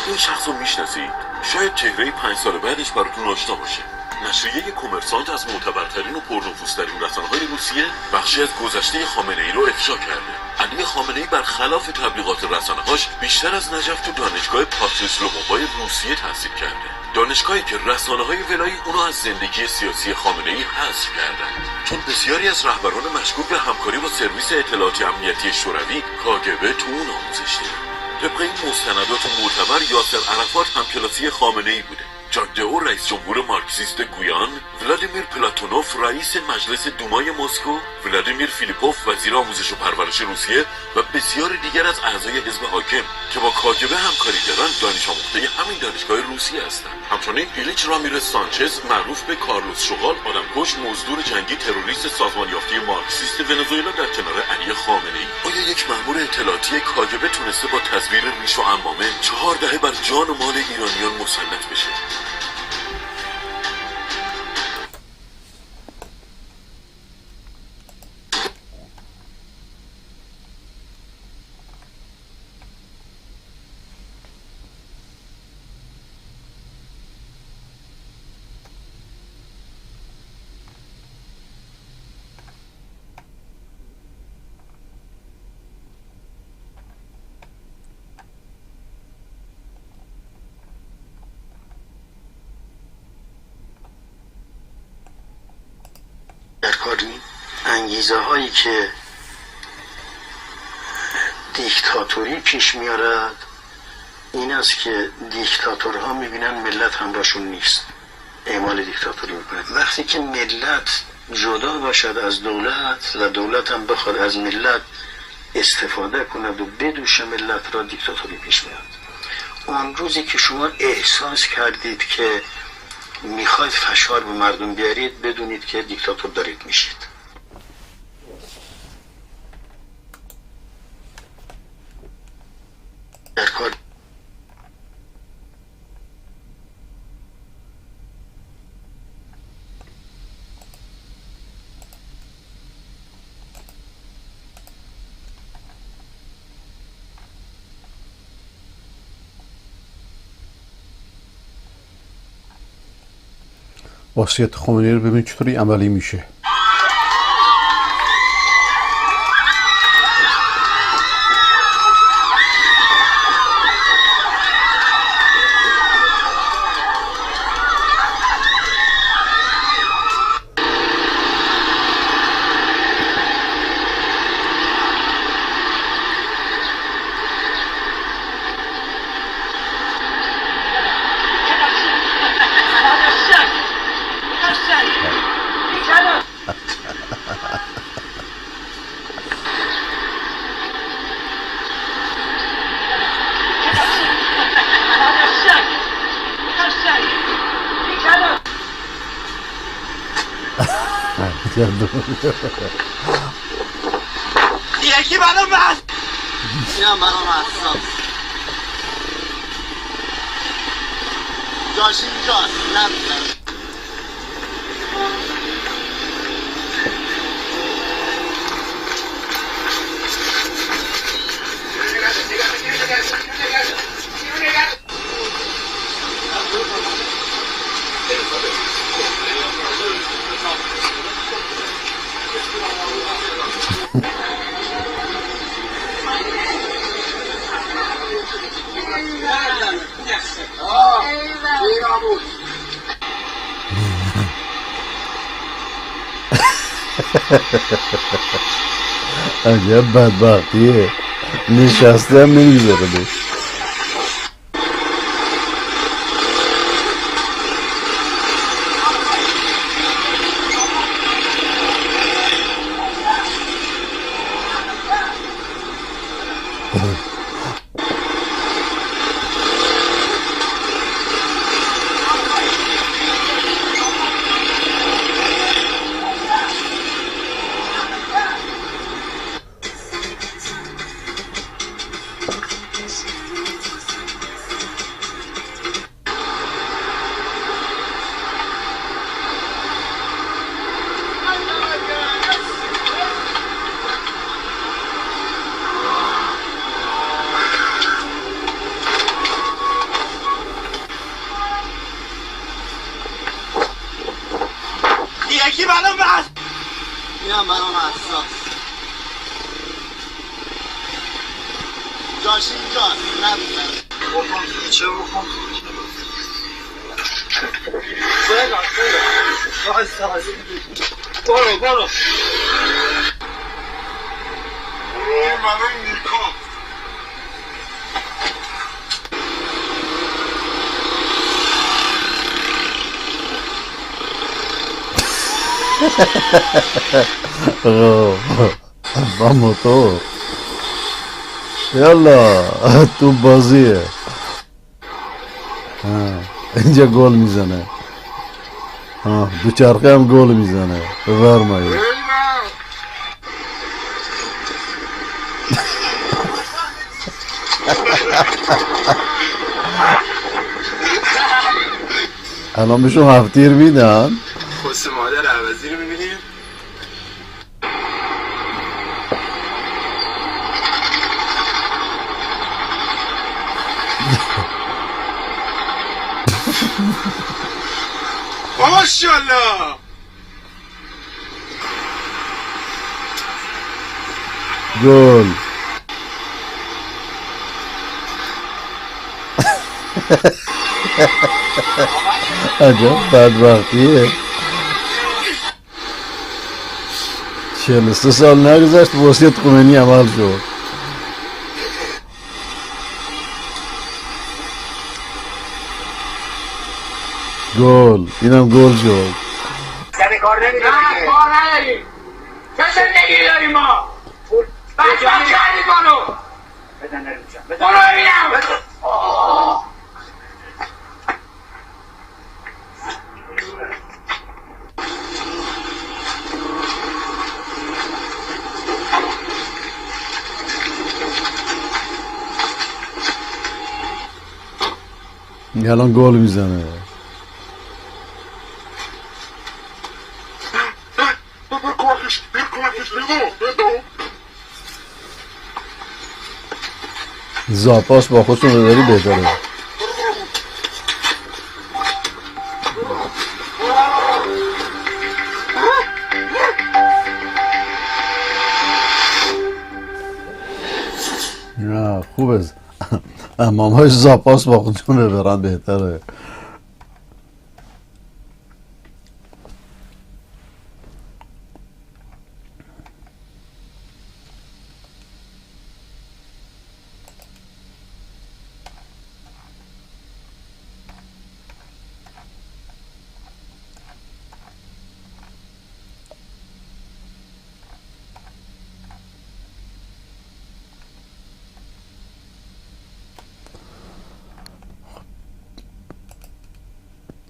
این شخص رو میشناسید؟ شاید چهره 5 سال بعدش براتون آشنا باشه. نشریه کمرسانت از معتبرترین و پرنفوذترین رسانه‌های روسیه بخشی از گذشته خامنه‌ای رو افشا کرده. علی خامنه‌ای برخلاف تبلیغات رسانه‌هاش بیشتر از نجف تو دانشگاه پاتریسلومووای روسیه تحصیل کرده. دانشگاهی که رسانه‌های ولایی اونو از زندگی سیاسی خامنه‌ای حذف کردن، چون بسیاری از رهبران مشکوک به همکاری با سرویس اطلاعاتی امنیتی شوروی کاگبه تو اون آموزش دیدن. طبق این مستندات معتبر یاسر عرفات همکلاسی خامنه‌ای بوده. ژاک دئو رئیس جمهور مارکسیست گویان، ولادیمیر پلاتونوف رئیس مجلس دومای مسکو، ولادیمیر فیلیپوف وزیر آموزش و پرورش روسیه و بسیار دیگر از اعضای حزب حاکم که با کاگبه همکاری دارند دانش آموخته همین دانشگاه روسیه هستند. همچنین ایلیچ رامیرز سانچز معروف به کارلوس شغال، آدمکش مزدور جنگی تروریست سازمان یافته مارکسیست ونزوئلا در کنار علی خامنه‌ای. آیا یک مأمور اطلاعاتی کاگبه تونسته با تزویر ریش و عمامه 4 دهه بر جان و مال ایرانیان مسلط بشه؟ انگیزه هایی که دیکتاتوری پیش میارد این است که دیکتاتورها میبینن ملت همراهشون نیست، اعمال دیکتاتوری میکنن. وقتی که ملت جدا باشد از دولت و دولت هم بخواد از ملت استفاده کند و بدوشه ملت را، دیکتاتوری پیش میاد. اون روزی که شما احساس کردید که میخواید فشار به مردم بیارید، بدونید که دیکتاتور دارید میشید. در کار وصیت خامنه‌ای رو ببین چطوری عملی میشه. یکی منو بس اینم منو محصم جاشین جان نمیدن عجب بدبختیه، نشسته هم نمیذاره بش. یکی برام بس اینم برام حساس جاش اینجا نبیدن بخون چه بخون برو منم نیکا با موتور یالا تو بازیه. اینجا گل میزنه، دوچرخه هم گل میزنه. بفرمایید. الان بهشون هفتیر میدن. خود مادر عوضی رو میبینیم. ماشاءالله گل. عجب بدبختیه. 43 سال نگذشت وصیت خمینی عمل شد. گل. اینم گل شد. سر کار نمیدونی که کار نداریم چه زندگی داریم ما بچه کردی کنو بزن نمیشم برو ببینم الان گل میزنه. زاپاس با خودتون ببری بهتره. نه خوبه. امام های زاپاس با خودتون ببرن بهتره.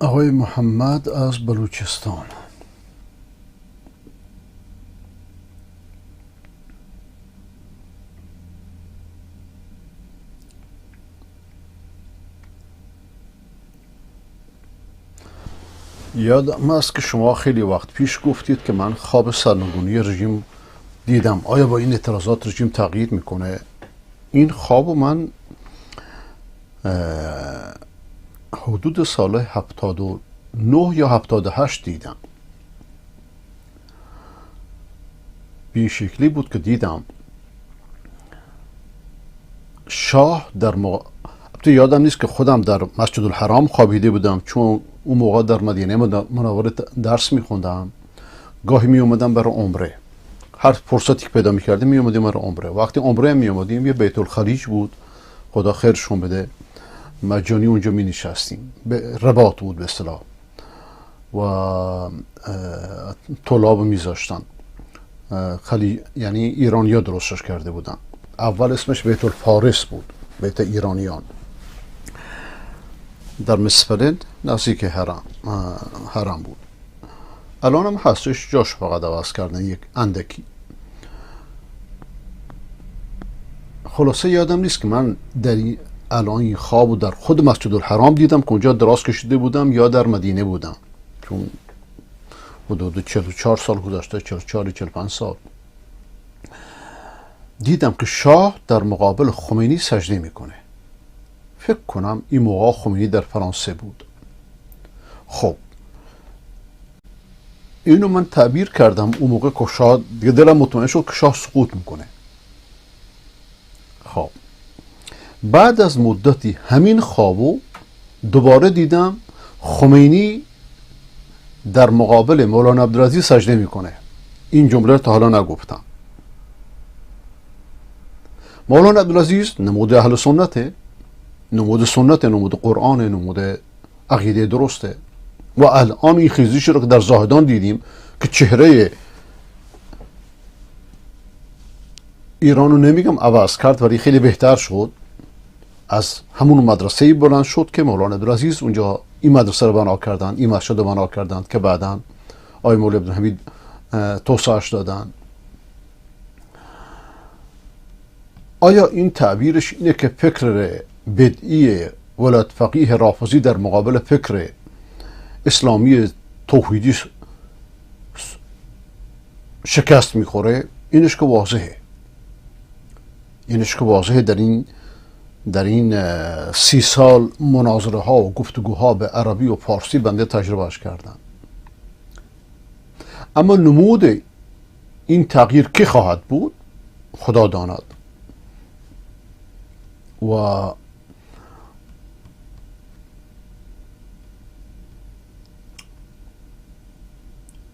آقای محمد از بلوچستان. یادم است که شما خیلی وقت پیش گفتید که من خواب سرنگونی رژیم دیدم. آیا با این اعتراضات رژیم تغییر میکنه؟ این خواب من حدود سال 79 یا 78 دیدم. به این شکلی بود که دیدم شاه در البته یادم نیست که خودم در مسجد الحرام خوابیده بودم، چون اون موقع در مدینه منوره درس میخوندم. گاهی می اومدم برای عمره، هر فرصتی که پیدا میکردیم می اومدیم برای عمره. وقتی عمره می اومدیم یه بیت الخلیج بود، خدا خیرشون بده، مجانی اونجا می نشستیم، به رباط بود به اصطلاح، و طلاب میذاشتن. یعنی ایرانیا درستش کرده بودن. اول اسمش بیت الفارس بود، بیت ایرانیان، در مسفلد نزدیک حرم بود. الان هم هستش، جاش فقط عوض کردن یک اندکی. خلاصه یادم نیست که من در الان این خواب در خود مسجد الحرام دیدم که اونجا دراز کشیده بودم یا در مدینه بودم، چون حدود 44 سال گذشته، 44-45 سال. دیدم که شاه در مقابل خمینی سجده میکنه. فکر کنم این موقع خمینی در فرانسه بود. خب اینو من تعبیر کردم اون موقع که شاه، دیگه دلم مطمئن شد که شاه سقوط میکنه. خب بعد از مدتی همین خوابو دوباره دیدم خمینی در مقابل مولانا عبدالعزیز سجده میکنه. این جمله تا حالا نگفتم. مولانا عبدالعزیز نمود اهل سنته، نمود سنت، نمود قرآن، نمود عقیده درسته. و الان این خیزش رو که در زاهدان دیدیم که چهره ایرانو نمیگم عوض کرد، ولی خیلی بهتر شد. از همون مدرسه بلند شد که مولانا عبدالعزیز اونجا این مدرسه رو بنا کردن، این مسجد رو بنا کردن که بعداً آقای مولوی عبدالحمید توسعه‌اش دادن. آیا این تعبیرش اینه که فکر بدعی ولایت فقیه رافضی در مقابل فکر اسلامی توحیدی شکست میخوره؟ اینش که واضحه. اینش که واضحه. در این 30 سال مناظره ها و گفتگوها به عربی و فارسی بنده تجربهش کردم. اما نمود این تغییر کی خواهد بود خدا داند. و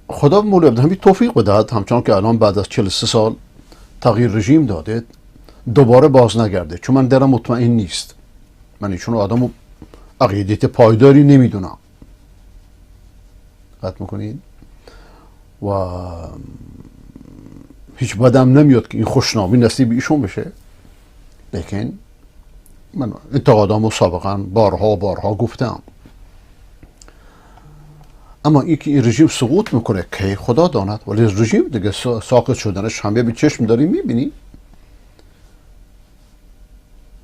خدا مولوی عبدالحمید توفیق بدهد، همچنان که الان بعد از 43 سال تغییر رژیم داده، دوباره باز نگرده. چون من دلم مطمئن نیست. من ایشون آدم عقیدت پایداری نمیدونم. قطع میکنید؟ و هیچ بدم نمیاد که این خوشنامی نصیب ایشون بشه. لیکن من انتقادامو سابقا بارها گفتم. اما این رژیم سقوط میکنه که خدا داند، ولی رژیم دیگه ساقط شدنش همه به چشم داریم میبینی.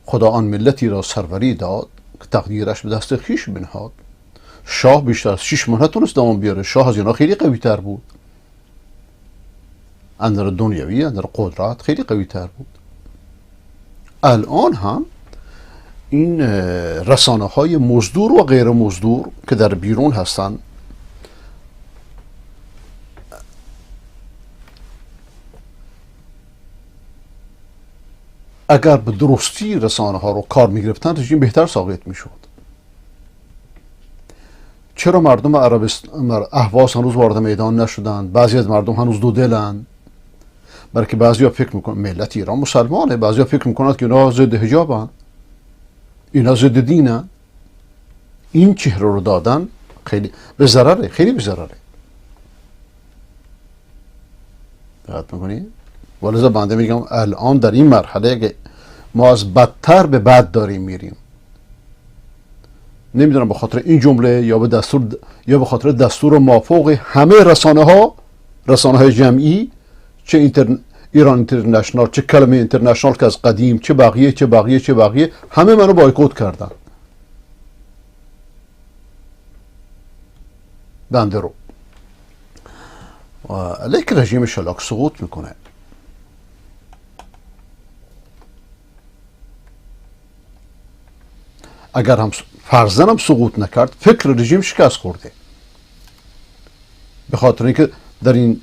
خدا آن ملتی را سروری داد که تقدیرش به دست خیش بنهاد. شاه بیشتر از 6 ماه نتونست دوام بیاره. شاه از اینا خیلی قوی تر بود، اندر دنیوی، اندر قدرت خیلی قوی تر بود. الان هم این رسانه های مزدور و غیر مزدور که در بیرون هستن، اگر به درستی رسانه ها رو کار میگرفتن رژیم بهتر ساقط میشد. چرا مردم اهواز هنوز وارد میدان نشدن؟ بعضی از مردم هنوز دو دلن. بلکه بعضی ها فکر میکنن ملت ایران مسلمانه، بعضی ها فکر میکنن که اینا ضد حجابن، اینا ضد دینن. این چهره رو دادن خیلی به ضرره، خیلی به ضرره. دقت میکنید؟ ولذا بنده میگم الان در این مرحله که ما از بدتر به بد داریم میریم. نمیدونم به خاطر این جمله یا به خاطر دستور مافوق همه رسانه های جمعی، چه ایران اینترنشنال، چه کلمه اینترنشنال که از قدیم، چه بقیه همه منو بایکوت کردن، بنده رو. لیکن رژیم شلاک سقوط میکنه. اگر هم فرزن هم سقوط نکرد، فکر رژیم شکست خورده. به خاطر اینکه در این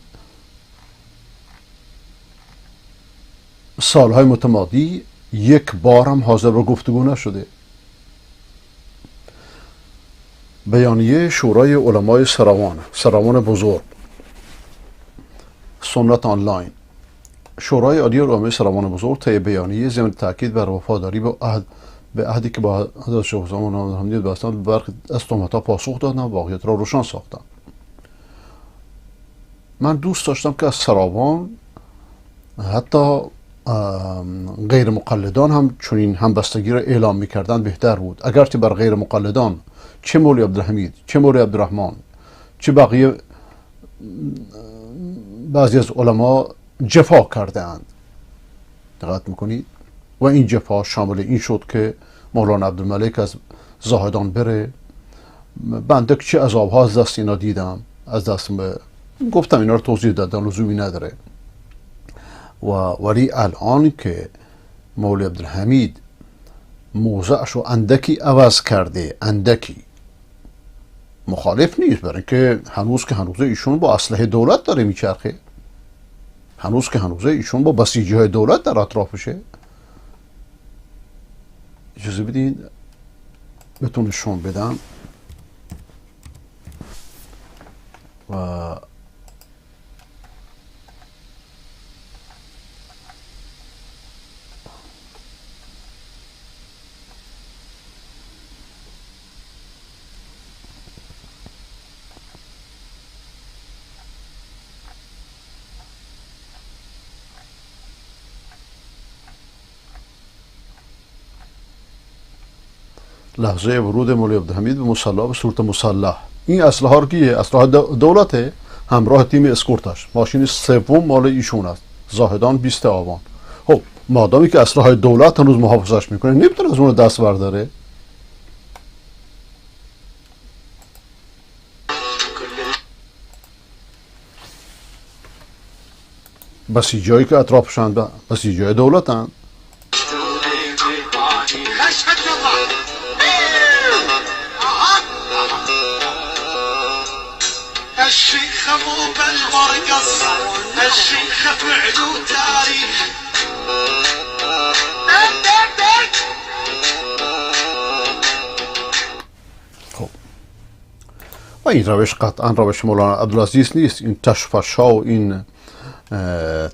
سالهای متمادی یک بار هم حاضر به گفتگو نشده. بیانیه شورای علمای سروان بزرگ، سنت آنلاین. شورای عالی علمای سروان بزرگ طی بیانیه ضمن تاکید بر وفاداری به عهدی که با حضرت شیخ حسین محمدی بستند به برخی از تهمت‌ها پاسخ دادند و واقعیت را روشن ساختند. من دوست داشتم که از سراوان حتی غیر مقلدان هم چنین همبستگی را اعلام می‌کردند بهتر بود. اگرچه بر غیر مقلدان چه مولوی عبدالحمید، چه مولوی عبدالرحمن، چه بقیه بعضی از علما جفا کرده اند، دقت میکنید، و این جفا شامل این شد که مولانا عبدالملک از زاهدان بره. بنده چه عذابها از دست اینا دیدم، از دست گفتم اینا رو توضیح دادن لزومی نداره. ولی الان که مولوی عبدالحمید موضعش رو اندکی عوض کرده، اندکی مخالف نیست، برای که هنوز ایشون با اسلحه دولت داره میچرخه، هنوز ایشون با بسیجی های دولت در اطرافشه. اجازه بدین بهتون نشون بدم و لحظه ورود مولوی عبدالحمید به مصلی به صورت مسلح. این اسلحه ها کیه؟ اسلحه دولته، همراه تیم اسکورتش. ماشین سوم مال ایشون است، زاهدان 20 آبان. خب مادامی که اسلحه دولت هنوز محافظش میکنه نمیتونه از اون دست برداره. بسیجایی که اطرافشن بسیجای دولتن. الشيخ مو بالمرقص، الشيخ فعل وتاريخ. خب و این روش قطعا روش مولانا عبدالعزیز نیست. این تشفش ها و این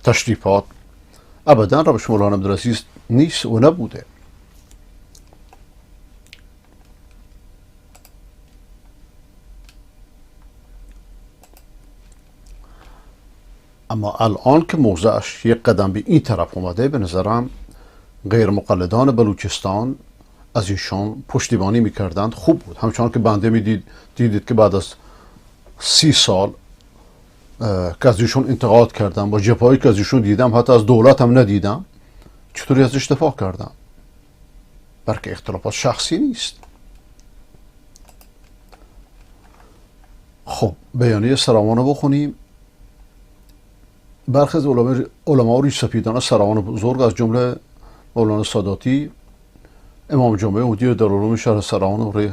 تشریفات ابدا روش مولانا عبدالعزیز نیست و نبوده. اما الان که موضعش یک قدم به این طرف اومده، به نظرم غیر مقلدان بلوچستان از ایشان پشتیبانی میکردند خوب بود. همچنان که بنده دیدید که بعد از 30 سال که از ایشون انتقاد کردم، با جفایی که از ایشون دیدم، حتی از دولت هم ندیدم، چطوری ازش دفاع کردم، بلکه اختلافات شخصی نیست. خب بیانیه سراوان رو بخونیم. برخی از علما و ریش سفیدان سروان بزرگ از جمله مولانا ساداتی، امام جمعه مدیر دارالعلوم شهر سروان و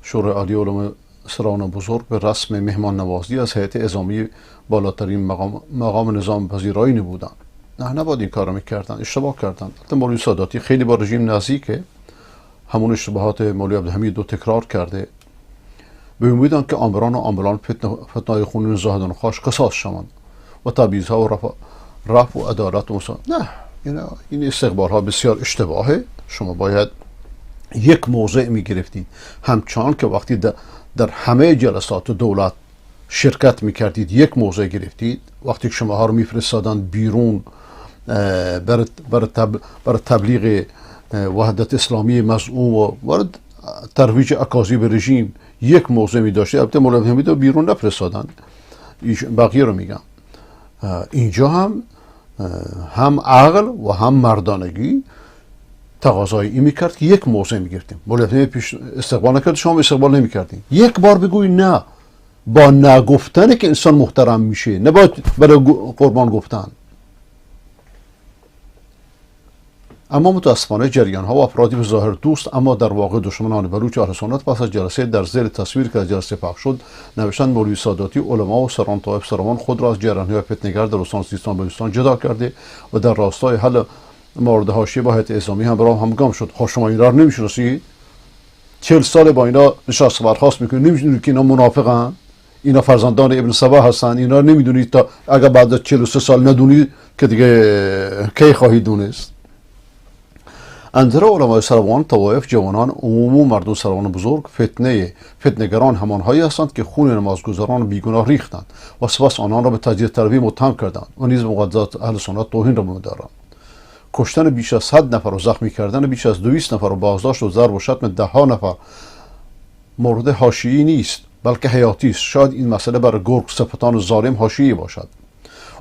شورای عالی علمای سروان بزرگ به رسم مهمان نوازی از هیئت اعزامی بالاترین مقام نظام پذیرایی نبودند. نباید این کار رو میکردن، اشتباه کردن. البته مولوی ساداتی خیلی با رژیم نزدیکه، همون اشتباهات مولوی عبدالحمید رو تکرار کرده به امیدن که آمران و عاملان فتنه‌های خونین زاهدان خاش قصاص شوند و تبعیض‌ها و رفع و عدالت و نه، این استقبال‌ها بسیار اشتباهه. شما باید یک موضع می‌گرفتید، همچنان که وقتی در همه جلسات دولت شرکت می‌کردید یک موضع گرفتید. وقتی شماها رو می‌فرستادن بیرون برای تبلیغ وحدت اسلامی مزعوم و وارد ترویج اکاذیب رژیم یک موضع می‌داشتید. البته مولوی حمید رو بیرون نفرستادن، بقیه رو میگم. اینجا هم عقل و هم مردانگی تقاضای این میکرد که یک موضع میگرفتیم. مولوی پیش استقبال نکرد، شما استقبال نمیکردیم. یک بار بگوی نه، با نگفتنه که انسان محترم میشه، نباید برای قربان گفتن. اما متاسفانه جریان ها و افرادی به ظاهر دوست اما در واقع دشمنان بلوچ اهل سنت پس از جلسه در زیر تصویر که از جلسه پخش شد نوشتن مولوی ساداتی علما و سران طایف سروان خود را از جریان‌های فتنه‌گر در استان سیستان بلوچستان جدا کرده و در راستای حل مورد حاشیه با هیئت اعزامی همراه همگام شد. خب شما این را نمیشناسید؟ 40 سال با اینا نشست برخاست میکنید، نمیدونید که اینا منافقن، اینا فرزندان ابن سبا هستن، اینا نمیدونید تا اگر بعد از 43 سال ندونید که دیگه کی خواهید دونست. انظر علمای سروان، طوایف، جوانان، عموم و مردم سروان بزرگ فتنه‌گران همانهایی هستند که خون نمازگزاران بیگناه ریختند و سپس آنان را به تجدید طلبی متهم کردند و نیز مقدسات اهل سنت توهین را می‌دارند. کشتن بیش از 100 نفر و زخمی کردن بیش از 200 نفر و بازداشت و ضرب و شتم 10 نفر مورد حاشیه‌ای نیست بلکه حیاتی است. شاید این مسئله برای گرگ صفتان ظالم حاشیه‌ای باشد.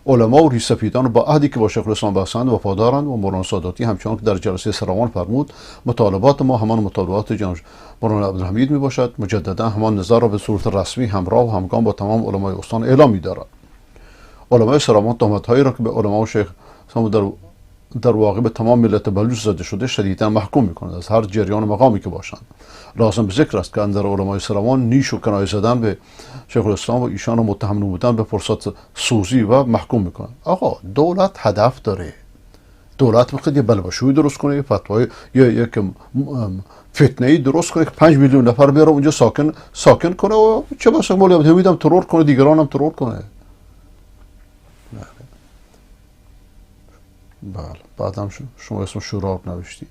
علما و ریشسفیدان با عهدی که با شیخ الاسلام بستند وفادارند و مولانا ساداتی همچنان که در جلسه سروان فرمود مطالبات ما همان مطالبات جناب مولانا عبدالحمید می باشد. مجددا همان نظر را به صورت رسمی همراه و همگام با تمام علمای استان اعلام می دارد. علمای سروان تهمت‌هایی را که به علما و شیخ در واقع به تمام ملت بلوچ زده شده شدیداً محکوم می‌کنند از هر جریان مقامی که باشند. لازم به ذکر است که اندر علمای سروان نیش و کنایه زدن به شیخ الاسلام و ایشان را متهم نمودن به فرصت سوزی و محکوم می‌کنند. آقا دولت هدف داره، دولت می‌خواد یه بلبشویی درست کنه، فتوای یک فتنه‌ای درست کنه که 5 میلیون نفر بیاره اونجا ساکن کنه و چه بسا مولا عبدالحمید هم ترور کنه، دیگران هم ترور کنه. بله بعدم شما اسم شوراب نوشتی.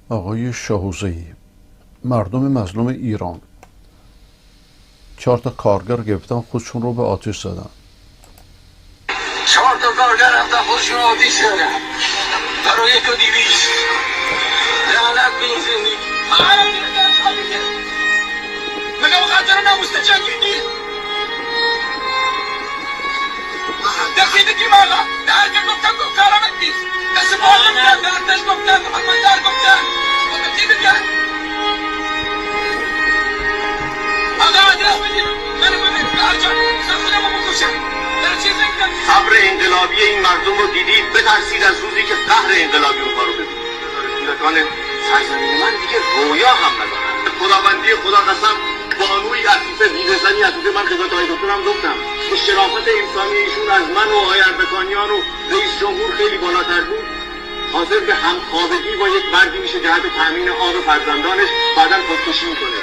آقای شاهوزه‌ای، مردم مظلوم ایران 4 تا کارگر گرفتن خودشون رو به آتش زدن. 4 تا کارگر رفتن خودشون رو آتش زدن برای 1 و 200. لعنت به این زندگی. مگه بخاطر ناموس جنگیدی؟ دقیقی مالا در که گفتم گفت کارمت نیست. دست باز گفتم درتش گفتم محمد در گفتم گفتم چی بگم؟ آقا آدرس بدید منو هر جا خودم رو بکشم. در چیز نگم صبر انقلابی این مردم رو دیدید بترسید از روزی که قهر انقلابی اونها رو ببینید. کودکان سرزمین من دیگه رویا هم ندارن. خداوندی خدا قسم بانوی عفیفه بی‌وزنی عفیفه من خدمت آقای دکترم گفتم که شرافت انسانی ایشون از من و آقای اردکانیان و رئیس جمهور خیلی بالاتر بود. حاضر به همخوابگی با یک مردی میشه جهت تامین آب فرزندانش بعداً خودکشی میکنه.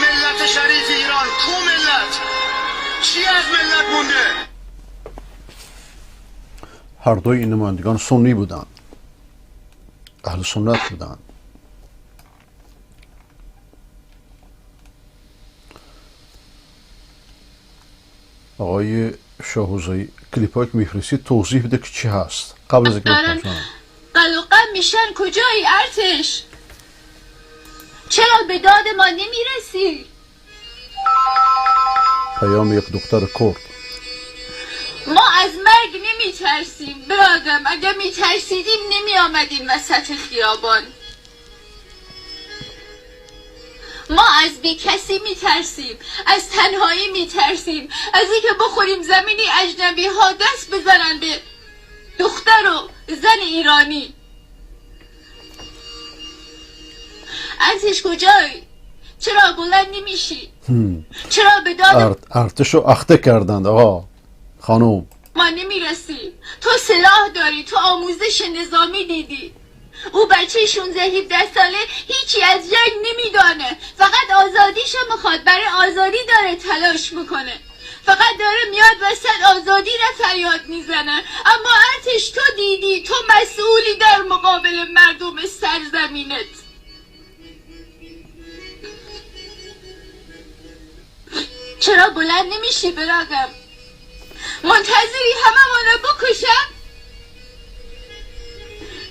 ملت شریف ایران کو ملت؟ چی از ملت مونده؟ هر دوی این نمایندگان سنی بودند، اهل سنت بودند. آقای شاهوزه‌ای کلیپایی که میفرستید توضیح بده که چی هست قبل از اینکه قلقم میشن. کجایی ارتش؟ چرا به داد ما نمیرسی؟ پیام یک دختر کرد. ما از مرگ نمیترسیم برادرم، اگه میترسیدیم نمیآمدیم وسط خیابان. ما از بی کسی میترسیم، از تنهایی میترسیم، از اینکه بخوریم زمینی اجنبی ها دست بزنن به دختر و زن ایرانی. ارتش کجایی؟ چرا بلند نمیشی؟ چرا به داد ارتشو اخته کردند آقا خانوم. ما نمیرسیم. تو سلاح داری، تو آموزش نظامی دیدی. او بچه 16-17 ساله هیچی از جنگ نمیدانه، فقط آزادیشو میخواد، برای آزادی داره تلاش میکنه، فقط داره میاد وسط آزادی را فریاد میزنه. اما ارتش تو دیدی، تو مسئولی در مقابل مردم سرزمینت. چرا بلند نمیشی برادرم؟ منتظری همه منو بکشم؟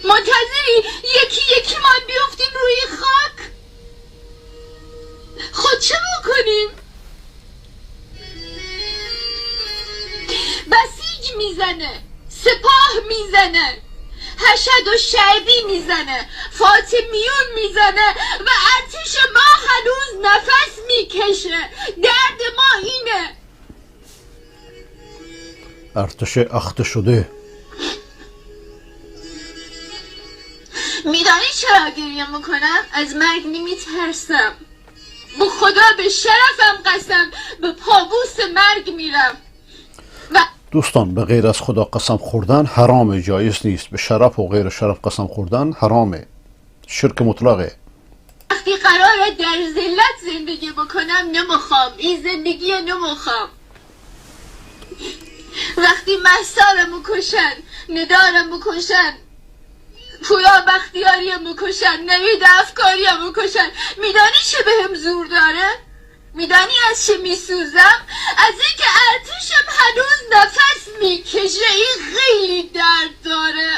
منتظری یکی ما بیفتیم روی خاک؟ خود چه بکنیم؟ بسیج میزنه، سپاه میزنه، حشد و شعبی میزنه، فاطمیون میزنه و ارتش ما هنوز نفس میکشه. درد ما اینه. ارتش اخته شده. میدانی چرا گریه میکنم؟ از مرگ نمیترسم. به خدا به شرفم قسم به پابوس مرگ میرم. و دوستان به غیر از خدا قسم خوردن حرام، جایز نیست. به شرف و غیر شرف قسم خوردن حرامه، شرک مطلقه. وقتی قراره در ذلت زندگی بکنم نمیخوام، این زندگی نمیخوام. وقتی محسارم کشن، ندارم کشن، پویا بختیاریم کشن، نوید افکاریم کشن، میدانی چه بهم زور داره؟ میدانی از چه میسوزم؟ از اینکه ارتشم هنوز نفس میکشه، این خیلی درد داره.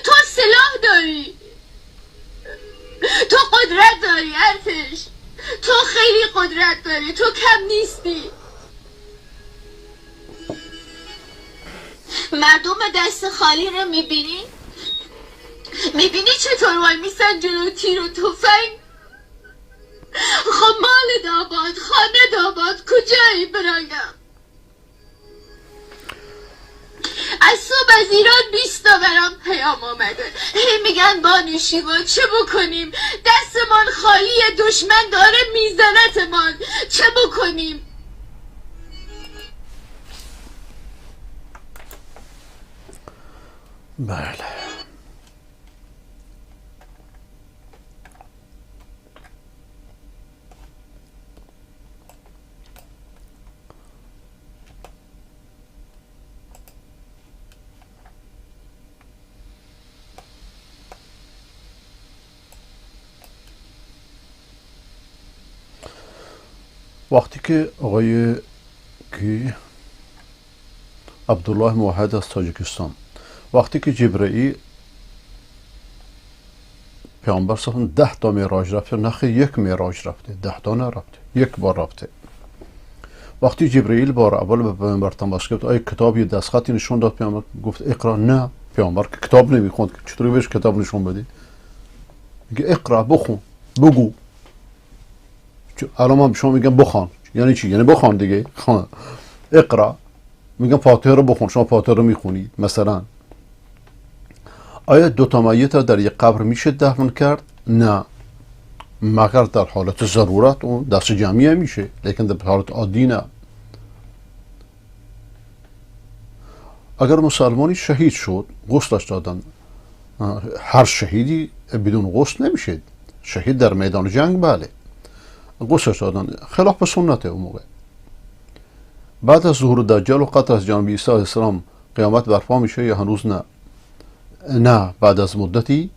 تو سلاح داری، تو قدرت داری ارتش، تو خیلی قدرت داری، تو کم نیستی. مردم دست خالی رو میبینی؟ میبینی چطور وای میسن جلو تیر و تفنگ؟ خب مال داباد، خانه داباد، کجایی برایم؟ از صبح از ایران 20 تا برام پیام آمده، هی میگن بانو شیوا چه بکنیم؟ دستمان خالی، دشمن داره میزنتمان، چه بکنیم؟ بله، وقتی که آقای عبدالله موحد از تاجیکستان، وقتی که جبرئیل پیامبر صلی الله علیه و آله 10 تا معراج رفته، نخیر 1 معراج رفته، 10 تا نرفته، 1 بار رفته. وقتی جبرئیل بار اول به پیامبر تماس گرفت، آیا کتابی دستخطی نشون داد؟ پیامبر گفت اقرا. نه، پیامبر که کتاب نمیخوند، چطوری بهش کتاب نشون بدی؟ میگه اقرا، بخون، بگو. الان من به شما میگم بخوان، یعنی چی؟ یعنی بخوان دیگه. اقرا، میگم فاتحه رو بخون، شما فاتحه رو میخونید. مثلا آیا 2 تا میت رو در یک قبر میشه دفن کرد؟ نه، مگر در حالت ضرورت اون دست جمعی میشه، لیکن در حالت عادی نه. اگر مسلمانی شهید شد، غسلش دادن. هر شهیدی بدون غسل نمیشه. شهید در میدان جنگ بله، غسلش دادن، خلاف سنته اون موقع. بعد از ظهور دجال و قتل از جانب عیسی علیه السلام قیامت برپا میشه یا هنوز نه؟ نه، بعد از مدتی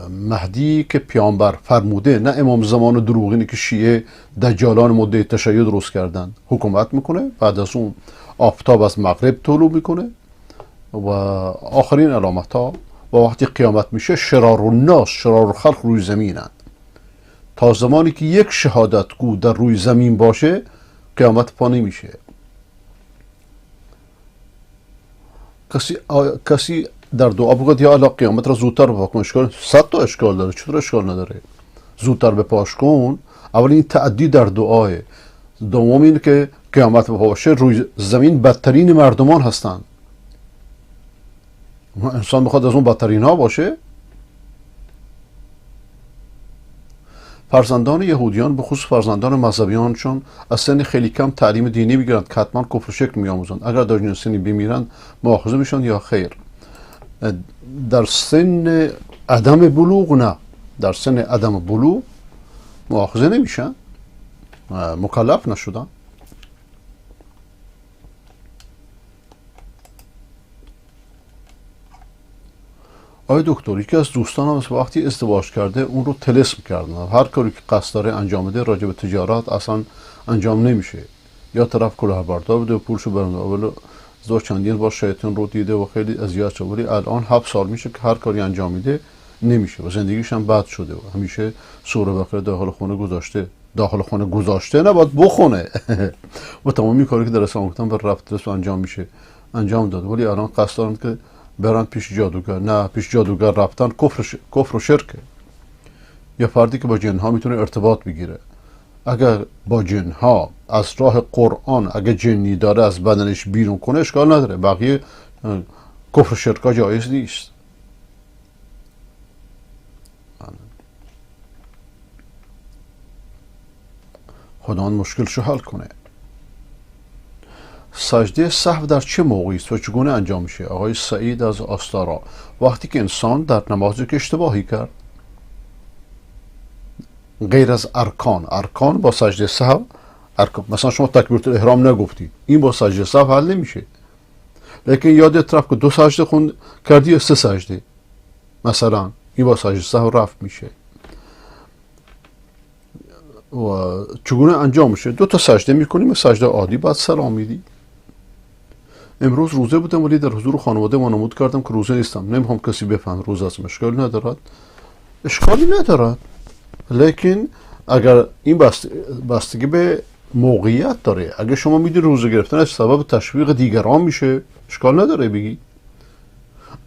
مهدی که پیامبر فرموده، نه امام زمان دروغینی که شیعه دجالان مدعی تشیع درست کردن، حکومت میکنه. بعد از اون آفتاب از مغرب طلوع میکنه و آخرین علامت ها، و وقتی قیامت میشه شرار الناس، شرار خلق روی زمینند. تا زمانی که یک شهادتگو در روی زمین باشه قیامت پا نمیشه. کسی در دعا بگوید یا الله قیامت را زودتر بپا کن، اشکال 100 تا اشکال داره، چطور اشکال نداره؟ زودتر بپاش کن. اول این تعدی در دعاه، دوم این که قیامت بپا باشه. روی زمین بدترین مردمان هستند. انسان بخواد از اون بدترین ها باشه. فرزندان یهودیان به خصوص فرزندان مذهبیان چون از سن خیلی کم تعلیم دینی میگیرند که حتما کفر شکل میآموزند، اگر در این سنی بمیرند مؤاخذه میشن یا خیر؟ در سن عدم بلوغ نه، در سن عدم بلوغ مؤاخذه نمیشن، مکلف نشدن. آیا دکتر، یکی از دوستانم وقتی ازدواج کرده اون رو طلسم کردن، هر کاری که قصد داره انجام بده راجع به تجارت اصلا انجام نمیشه، یا طرف کلاهبردار بده و پولشو برنده. اول ازدواج چندین بار شیطان رو دیده و خیلی اذیت شده، ولی الان 7 سال میشه که هر کاری انجام میده نمیشه و زندگیش هم بد شده و همیشه سوره بقره داخل خونه گذاشته. داخل خونه گذاشته نباید بخونه و تمامی کاری که در اسلام گفتن بر رفت درست انجام میشه انجام داده، ولی الان قصد دارن که برن پیش جادوگر. نه، پیش جادوگر رفتن کفر و شرکه. یا فردی که با جنها میتونه ارتباط بگیره، اگر با جنها از راه قرآن اگر جنی داره از بدنش بیرون کنه اشکال نداره، بقیه کفر و شرکا جایز نیست. خداوند مشکلشو حل کنه. سجده سهو در چه موقعی است و چگونه انجام میشه؟ آقای سعید از آستارا: وقتی که انسان در نمازی که اشتباهی کرد، غیر از ارکان با سجده سهو، مثلا شما تکبیرت الاحرام نگفتی، این با سجده سهو حل نمیشه. لیکن یادت رفت که 2 سجده کردی یا 3 سجده، مثلا این با سجده سهو رفت میشه. و چگونه انجام میشه؟ 2 تا سجده میکنیم، سجده عادی، بعد سلام میدی. امروز روزه بودم ولی در حضور خانواده وانمود کردم که روزه نیستم، نمیخوام کسی بفهم روزه است. اشکالی ندارد، لیکن اگر این بستگی به موقعیت داره. اگر شما میدونی روزه گرفتن از سبب تشویق دیگران میشه، اشکال نداره بگی،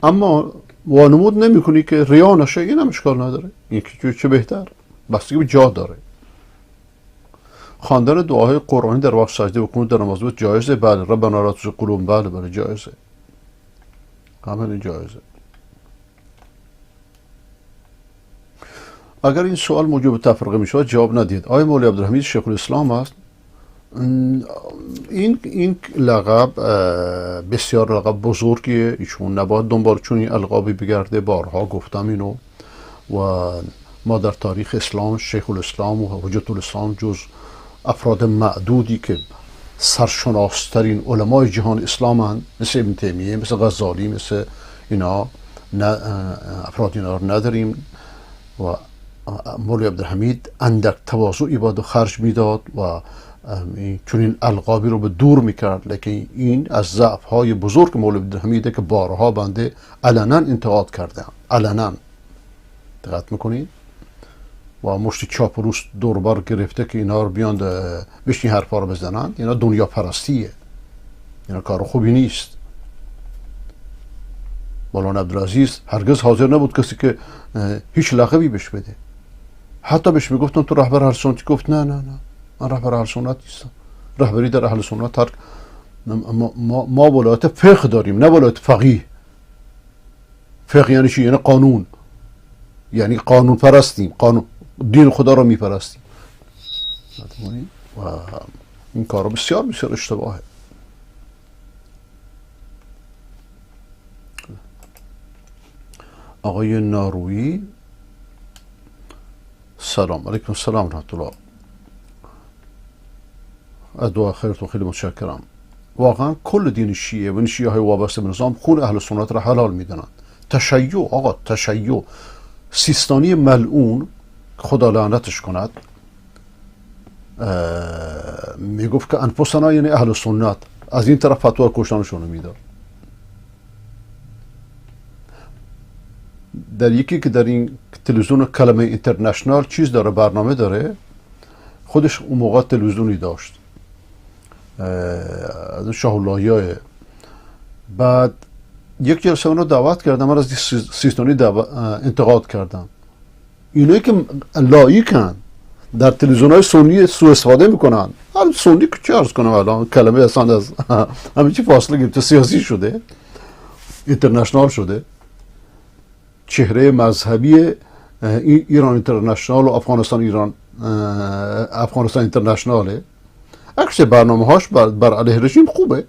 اما وانمود نمی کنی که ریا نشه، این هم اشکال نداره. این چه بهتر، بستگی به جا داره. خواندن دعاهای قرآنی در وقت سجده و قنوت در نماز بود جایزه؟ بله. ربنا لا تزغ قلوبنا، بله جایزه، کاملا جایزه. اگر این سوال موجب تفرقه می شود جواب ندید. آقای مولوی عبدالحمید شیخ الاسلام است. این لقب بسیار لقب بزرگیه، ایشون نباید دنبال چون القابی بگرده. بارها گفتم اینو، و ما در تاریخ اسلام شیخ الاسلام و حجت الاسلام جز افراد معدودی که سرشناسترین علمای جهان اسلام هستند، مثل ابن تیمیه، مثل غزالی، مثل اینا، افراد اینا رو نداریم. و مولوی عبدالحمید اندک تواضعی باید خرج میداد و چون این القابی رو به دور میکرد. لیکن این از ضعف های بزرگ مولوی عبدالحمیده که بارها بنده علنا انتقاد کردم، علنا. دقت میکنید؟ و مشت چاپلوس دوربر گرفته که اینا رو بیان بشین حرفا رو بزنن. اینا دنیا پرستیه، اینا کار خوبی نیست. مولانا عبدالعزیز هرگز حاضر نبود کسی که هیچ لقبی بهش بده. حتی بهش میگفتن تو رهبر اهل سنتی، گفت نه نه نه، من رهبر اهل سنت نیستم. رهبری در اهل سنت ترک، ما ولایت فقه داریم، نه ولایت فقیه. فقه یعنی چی؟ یعنی قانون، یعنی قانون پرستیم، قانون دین خدا رو میپرستیم. و این کار بسیار بسیار اشتباهه. آقای نارویی: سلام علیکم. السلام ورحمت الله، از دعا خیرتون خیلی متشکرم. واقعا کل دین شیعه و شیعه های وابسته به نظام خون اهل سنت را حلال میدونن. تشیع، آقا تشیع، سیستانی ملعون خدا لعنتش کند، میگفت که انفسنا یعنی اهل سنت، از این طرف فتوا کشتنشون میداد. در یکی که در این تلویزیون کلمه اینترنشنال چیز داره، برنامه داره، خودش اون موقع تلویزیونی داشت، از شاه اللهیاه. بعد یک جلسه اون رو دعوت کردم، من از سیستانی انتقاد کردم. اینایی که لایکن در تلویزیون های سنی سوء استفاده میکنن. حالا سنی که چه عرض کنم، الان کلمه اصلا از همه چی فاصله گرفته، سیاسی شده، اینترنشنال شده. چهره مذهبی ایران اینترنشنال و افغانستان اینترنشناله. اکثر برنامه هاش بر علیه رژیم خوبه،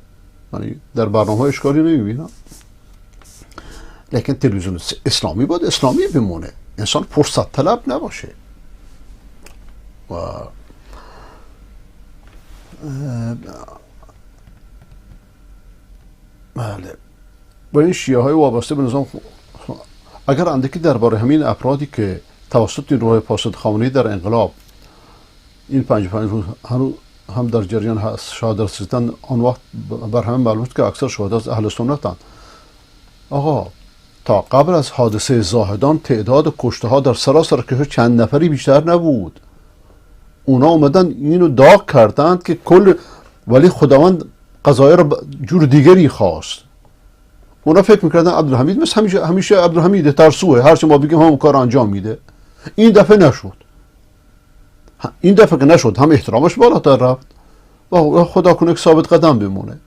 یعنی در برنامه ها اشکالی نمیبینم. لیکن تلویزیون اسلامی باید اسلامی بمونه، انسان فرصت طلب نباشه. و بله، با این شیعه های وابسته به نظام اگر اندکی درباره همین افرادی که توسط نیروهای فاسد خامنه‌ای در انقلاب این 55 روز هم در جریان هست شهادت رسیدن، آن وقت بر همه معلوم که اکثر شهدا از اهل سنتند. آقا تا قبل از حادثه زاهدان تعداد کشته ها در سراسر کشور چند نفری بیشتر نبود. اونا اومدن اینو داغ کردند که ولی خداوند قضایه رو جور دیگری خواست. اونا فکر میکردن عبدالحمید مثل همیشه عبدالحمید ترسوه، هرچی ما بگیم هم کار انجام میده. این دفعه نشد. این دفعه که نشد هم احترامش بالاتر رفت و خدا کنه که ثابت قدم بمونه.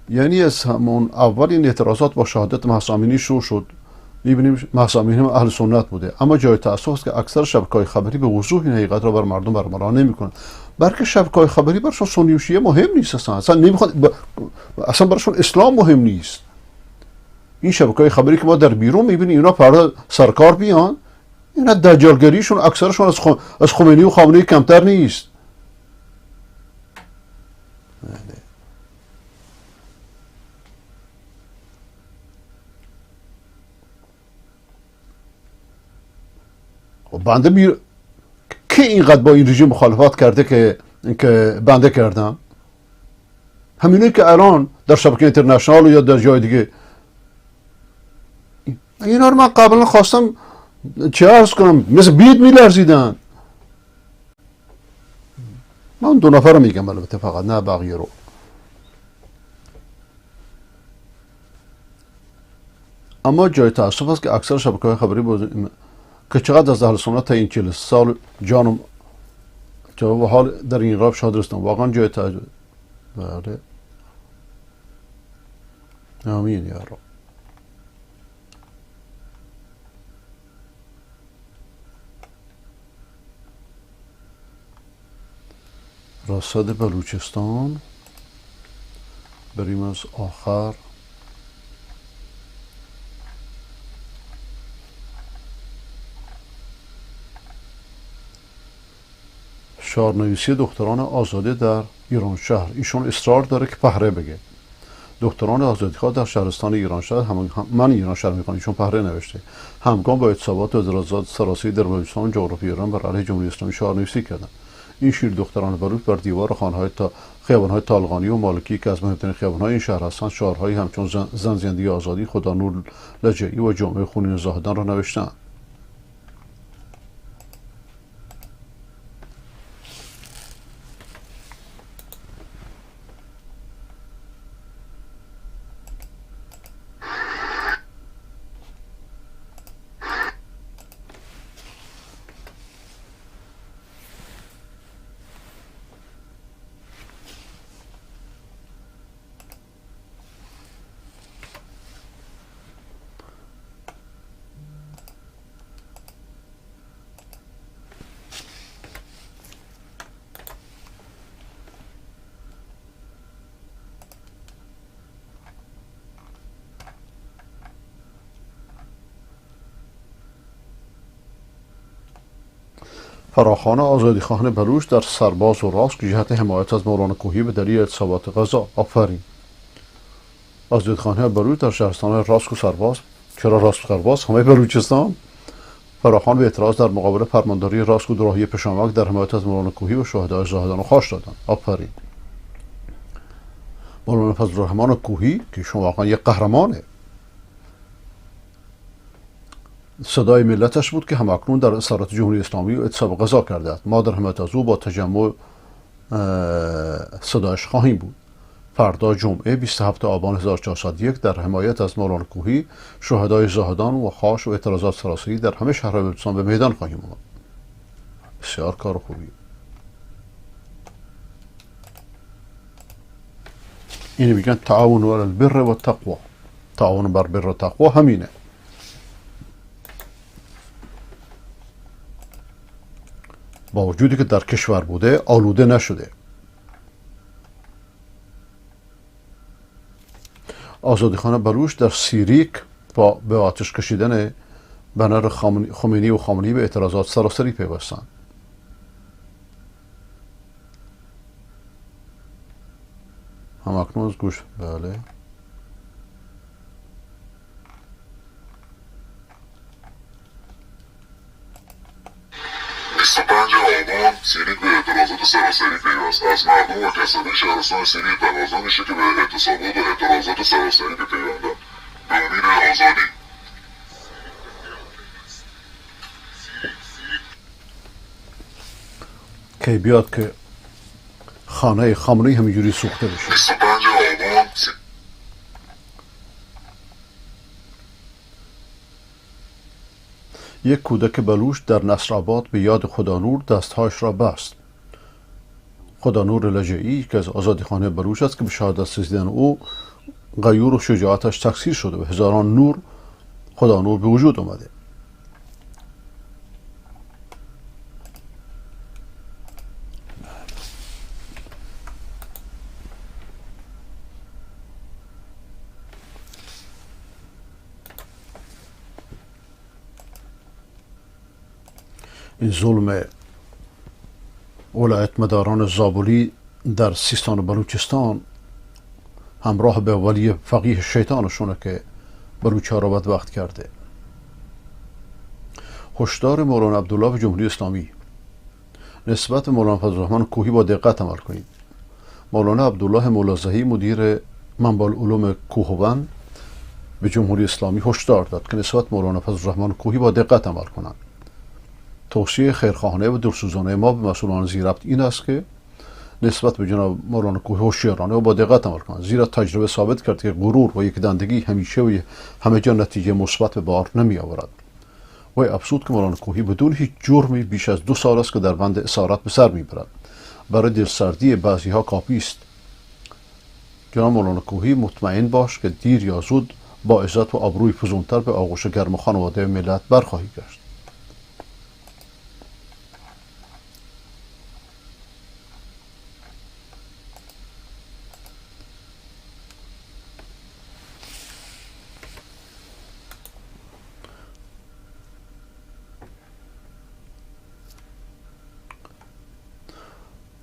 یعنی از همون اول این اعتراضات با شهادت مهسا امینی شروع شد. می‌بینیم مهسا امینی هم اهل سنت بوده، اما جای تأسف است که اکثر شبکه‌های خبری به وضوح این حقیقت را بر مردم برملا نمی‌کنند. بلکه شبکه‌های خبری برشون سنی و شیعه مهم نیست، اصلا نمی‌خوان، اصلا برشون اسلام مهم نیست. این شبکه‌های خبری که ما در بیرون می‌بینیم اینا پرده سرکار بیان، اینا دجالگریشون اکثرشون از خمینی و خامنه‌ای کمتر نیست. بنده کی اینقدر با این رژیم مخالفت کرده که بنده کردم؟ همینه که الان در شبکه اینترنشنال یا در جای دیگه اینا رو من قبلا خواستم چه عرض کنم، مثل بید میلرزیدن. من 2 نفر رو میگم البته، فقط نه بقیه رو. اما جای تأسف است که اکثر شبکه‌های خبری که چقدر از اهل سنت تا این 40 سال جانم و حال در این راب شاد رستم، واقعا جای تعجب. بله آمین یا رب. رصد بلوچستان، بریم از آخر. شعارنویسی دختران آزادی در ایران شهر. ایشون اصرار داره که پهره بگه. دختران آزادیخواه در شهرستان ایران شهر، من ایران شهر میکنم، ایشون پهره نوشته. همگام با اعتصابات و اعتراضات سراسری در بلوچستان جغرافی ایران بر علیه جمهوری اسلامی شعارنویسی کردند. این شیر دختران بلوچ بر دیوار خیابان‌های طالقانی و مالکی که از مهمترین خیابان‌های این شهر هستند، شعارهایی همچون زن زندگی آزادی، خدا نور لجعی و جامعه خونین زاهدان را نوشتند. فراخوان آزادیخواهان بلوچ در سرباز و راسک جهت حمایت از مولانا کوهی به دلیل اعتصابات غذا. آفرین. آزادیخواهان بلوچ در شهرستان راسک و سرباز. چرا راسک و سرباز؟ همه بلوچستان. فراخوان به اعتراض در مقابل فرمانداری راسک و دوراهی پشاورک در حمایت از مولانا کوهی و شهدای زاهدان خواش دادند. آفرین. مولانا فضل الرحمن کوهی که شما واقعا یک قهرمانه، صدای ملتش بود که همکنون در اصرارات جمهوری اسلامی و اعتصاب غذا کرده است. ما در حمایت از او با تجمع صدایش خواهیم بود. فردا جمعه 27 آبان 1401 در حمایت از مولانا کوهی، شهدای زاهدان و خواش و اعتراضات سراسری در همه شهرهای بلوچستان به میدان خواهیم آمد. بسیار کار خوبی. اینو میگن تعاون علی البر و التقوا. تعاون بر بر و تقوا همینه. با وجودی که در کشور بوده آلوده نشده. آزادیخوان بلوچ در سیریک با به آتش کشیدن بنر خمینی و خامنه‌ای به اعتراضات سراسری پیوستند. همکنون از گوش بله 25 آبان سیریک به اعتراضات سراسری پیوست. از مردم و کسانی شهرستان سیریک تقاضا میشه که به اعتصابات و اعتراضات سراسری بپیوندند به امید آزادی. که بیاد که خانه خامنه‌ای همینجوری سوخته بشه. 25 آبان یک کودک بلوچ در نصرآباد به یاد خدانور دستهایش را بست. خدانور لجعی که از آزادیخوانه بلوچ است که به شهادت رسیدن او غیور و شجاعتش تکثیر شده و هزاران نور خدا نور به وجود اومده. این ظلم ولایت مداران زابلی در سیستان و بلوچستان همراه به ولی فقیه شیطانشونه که بلوچ‌ها را بدبخت کرده. هشدار مولانا عبدالله جمهوری اسلامی نسبت به مولانا فضلالرحمن کوهی با دقت عمل کنید. مولانا عبدالله مولازهی مدیر منبع العلوم کوهوان به جمهوری اسلامی هشدار داد که نسبت مولانا فضلالرحمن کوهی با دقت عمل کنند. توصیه خیرخواهانه و دلسوزانه ما به مسئولان زیربط این است که نسبت به جناب مولانا کوهی هوشیارانه و با دقت عمل کنند، زیرا تجربه ثابت کرد که غرور و یکدندگی همیشه و همه جا نتیجه مثبت به بار نمی آورد. و افسود که مولانا کوهی بدون هیچ جرمی بیش از 2 سال است که در بند اسارت به سر میبرد. برای دلسردی بعضی ها کافی است. جناب مولانا کوهی مطمئن باش که دیر یا زود با عزت و آبروی فزونتر به آغوش گرم خانواده ملت برخواهی گشت.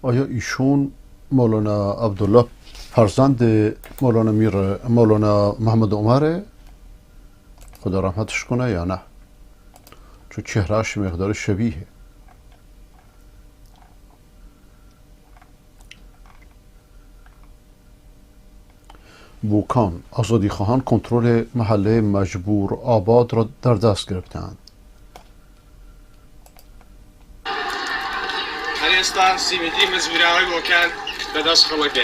آیا ایشون مولانا عبدالله فرزند مولانا محمد عمره؟ خدا رحمتش کنه یا نه؟ چون چهرهش مقدار شبیه. بوکان آزادی خواهان کنترل محله مجبور آباد را در دست گرفتند. هرستان سیمیدی مزبوری آقای بوکان به دست خلقه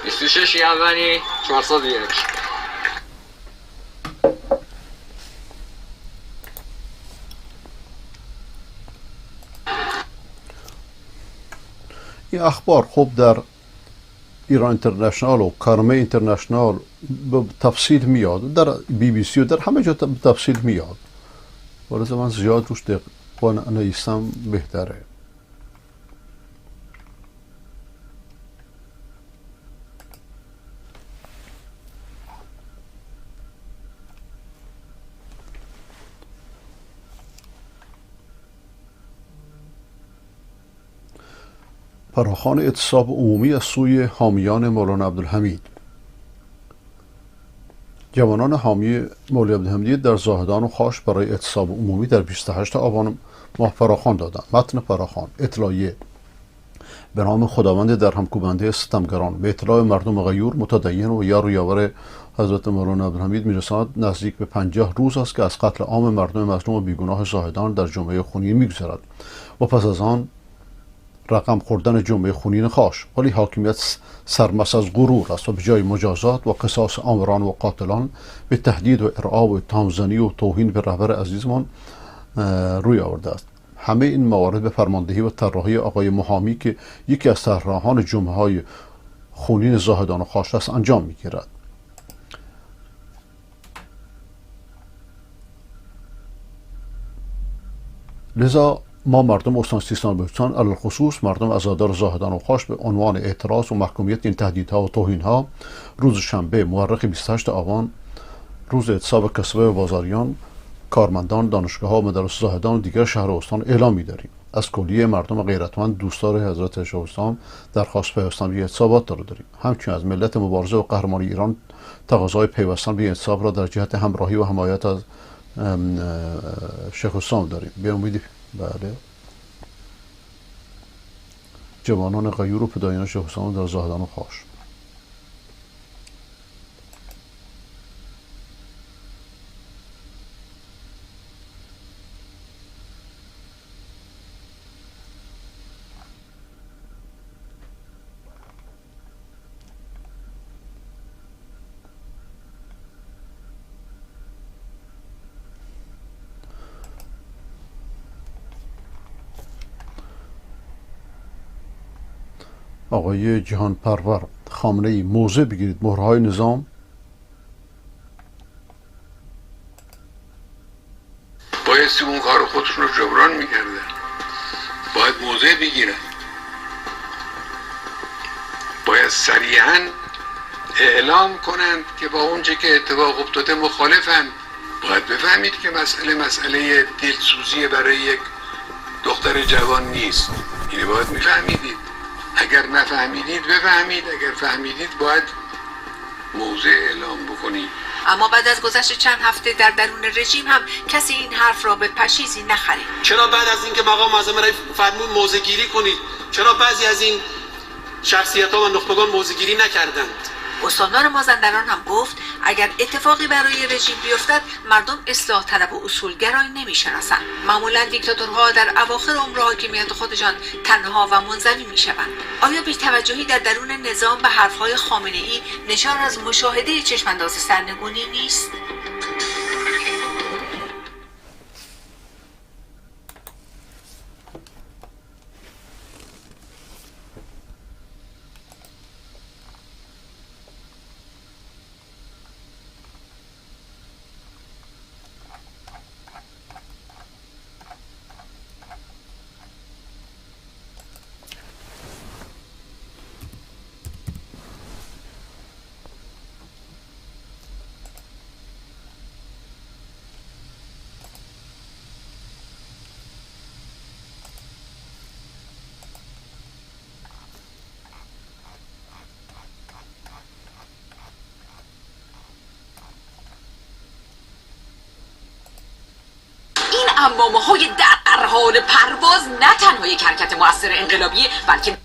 26 یاونی 401. این اخبار خوب در ایران اینترنشنال و کارمه اینترنشنال به تفصیل میاد، در بی بی سی و در همه جا به تفصیل میاد، ولی من زیاد روش دقیق نیستم بهتره. فراخوان اعتصاب عمومی از سوی حامیان مولانا عبدالحمید. جوانان حامی مولوی عبدالحمید در زاهدان و خاش برای اعتصاب عمومی در 28 آبان ماه فراخوان دادند. متن فراخوان: اطلاعیه به نام خداوند در همکوبنده ستمگران به اطلاع مردم غیور متدین و یار و یاور حضرت مولانا عبدالحمید میرساند نزدیک به 50 روز است که از قتل عام مردم مظلوم و بیگناه زاهدان در جمعه خونین میگذرد و پس از آن رقم خوردن جمعه خونین خاش، ولی حاکمیت سرمست از غرور است و به جای مجازات و قصاص آمران و قاتلان به تهدید و ارعاب و اتهام‌زنی و توهین به رهبر عزیزمان روی آورده است. همه این موارد به فرماندهی و طراحی آقای محامی که یکی از طراحان جمعه های خونین زاهدان و خاش است انجام میگیرد. لذا ما مردم استان سیستان و بلوچستان علی الخصوص مردم عزادار زاهدان و خاش به عنوان اعتراض و محکومیت این تهدیدها و توهینها روز شنبه مورخ 28 آبان روز اعتصاب کسبه و بازاریان، کارمندان، دانشگاه‌ها و مدارس زاهدان و دیگر شهر و استان اعلام می‌داریم. از کلیه مردم غیرتمند دوستدار حضرت شاه اسلام درخواست پیوستن به اعتصابات داریم. همچنین از ملت مبارزه و قهرمانی ایران تقاضای پیوستن به اعتصاب را در جهت همراهی و حمایت از شیخ اسلام داریم. به امید بله جوانان غیور و فدایان شیخ اسلام در زاهدان و خاش. آقای جهان پرور: خامنه‌ای موضع بگیرید، مهرهای نظام جبران میکردن. باید موضع بگیرن، باید صریحاً اعلام کنند که با اونچه که اتفاق افتاده مخالفن. باید بفهمید که مسئله دلسوزی برای یک دختر جوان نیست. اینو باید میفهمیدید. اگر نفهمیدید بفهمید، اگر فهمیدید باید موضع اعلام بکنید. اما بعد از گذشت چند هفته در درون رژیم هم کسی این حرف را به پشیزی نخرید. چرا بعد از اینکه مقام معظم رئیس فرمود موضع گیری کنید، چرا بعضی از این شخصیت‌ها و نخبگان موضع گیری نکردند؟ استاندار مازندران هم گفت اگر اتفاقی برای رژیم بیفتد مردم اصلاح طلب و اصولگرای نمیشناسند. معمولا دیکتاتورها در اواخر عمر حاکمیت خودشان تنها و منزوی میشوند. آیا بی‌توجهی در درون نظام به حرفهای خامنه‌ای نشان از مشاهده چشم‌انداز سرنگونی نیست؟ امامه‌های در حال پرواز نه تنها یک حرکت مؤثر انقلابی بلکه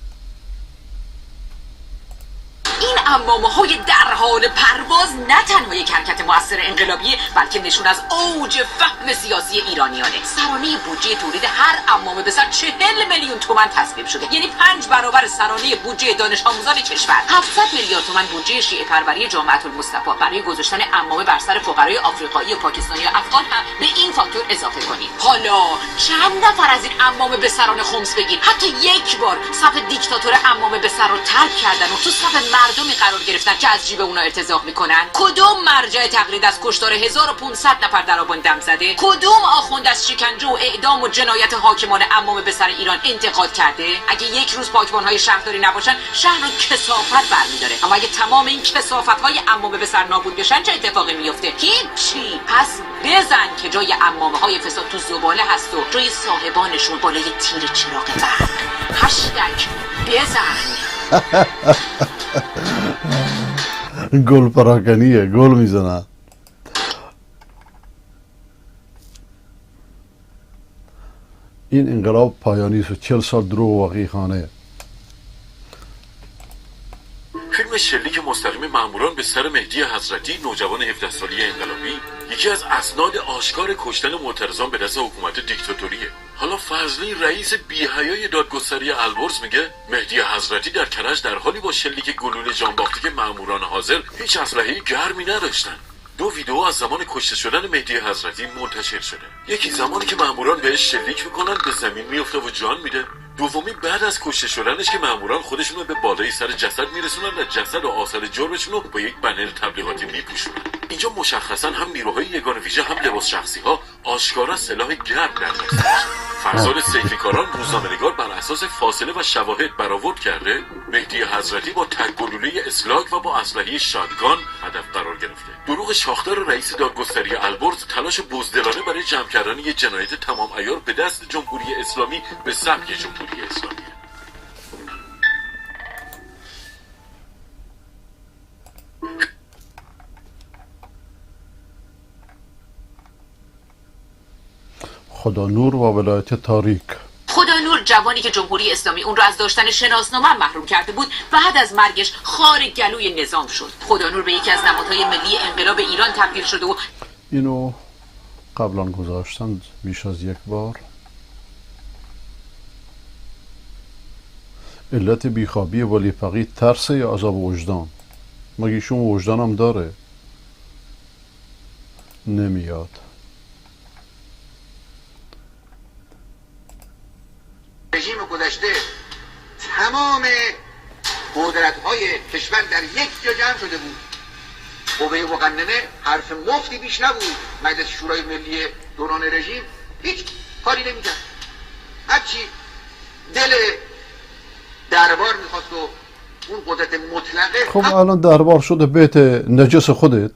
امامه‌های در حال پرواز نه تنها یک حرکت مؤثر انقلابی بلکه نشون از اوج فهم سیاسی ایرانیانه. سرانه بودجه تولید هر امامه به سر 40 میلیون تومان تصویب شده، یعنی 5 برابر سرانه بودجه دانش آموزان کشور. 700 میلیارد تومان بودجه شیعه پروری جامعه المصطفی برای گذاشتن امامه بر سر فقرای آفریقایی و پاکستانی و افغان هم به این فاکتور اضافه کنید. حالا چند نفر از این امامه به سران خمس بگیر حتی یک بار صف دیکتاتور امامه به سر رو ترک کردن و تو صف مردمی قرار گرفتن که از جیب اونا ارتزاق میکنن؟ کدوم مرجع تقلید از کشتار 1500 نفر در آبان دم زده؟ کدوم آخوند از شکنجه و اعدام و جنایت حاکمان امامه به سر ایران انتقاد کرده؟ اگه یک روز پاکبان‌های شهرداری نباشن شهر رو کثافت برمی‌داره، اما اگه تمام این کثافت‌های امامه به سر نابود بشن چه اتفاقی میفته؟ هیچی. پس بزن که جای امامه‌های فساد تو زباله هست و جای صاحبانشون بالای تیر چراغ برق. هشتگ بزن. گل پراکنیه، گل میزنه. این انقلاب پایانی است و 40 سال دروغ وقیحانه. فیلم شلیک مستقیم ماموران به سر مهدی حضرتی، نوجوان 17 ساله انقلابی، یکی از اسناد آشکار کشتن معترضان به دست حکومت دیکتاتوریه. حالا فضلی رئیس بی‌حیای دادگستری البرز میگه مهدی حضرتی در کرج در حالی با شلیک گلوله جان باخته که ماموران حاضر هیچ اسلحه گرمی نداشتن. 2 ویدیو از زمان کشته شدن مهدی حضرتی منتشر شده. یکی زمانی که ماموران بهش شلیک میکنن به زمین میفته و جان میده. دومی بعد از کشته شدنش که ماموران خودشون رو به بالای سر جسد میرسونن و جسد و آثار جرمشون رو با یک بنر تبلیغاتی میپوشونن. اینجا مشخصا هم نیروهای یگان ویژه هم لباس شخصی ها آشکارا سلاح گرم در دست داشتن. فرزاد سیفیکاران روزنامه‌نگار بر اساس فاصله و شواهد برآورد کرده مهدی حضرتی با تک‌گلوله اسلاک و با اسلحه شاتگان هدف قرار گرفته. دروغ شاخدار رئیس دادگستری البرز تلاش بزدلانه برای جمع کردن یک جنایت تمام عیار به دست جمهوری اسلامی به سبک جمهوری اسلامی. خدا نور و ولایت تاریک. خدا نور جوانی که جمهوری اسلامی اون رو از داشتن شناسنامه محروم کرده بود بعد از مرگش خار گلوی نظام شد. خدا نور به یکی از نمادهای ملی انقلاب ایران تبدیل شده و اینو قبلا گذاشتند بیش از یک بار. علت بیخوابی ولی فقید ترس یا عذاب وجدان؟ مگه شما وجدان هم داره؟ نمیاد. رژیم گذشته تمام قدرت‌های کشور در یک جا جمع شده بود. قوه مقننه حرف مفتی بیش نبود. مجلس شورای ملی دوران رژیم هیچ کاری نمی‌کرد. هرچی دل دربار میخواست و اون قدرت مطلقه خب الان دربار شده بیت نجس خودت،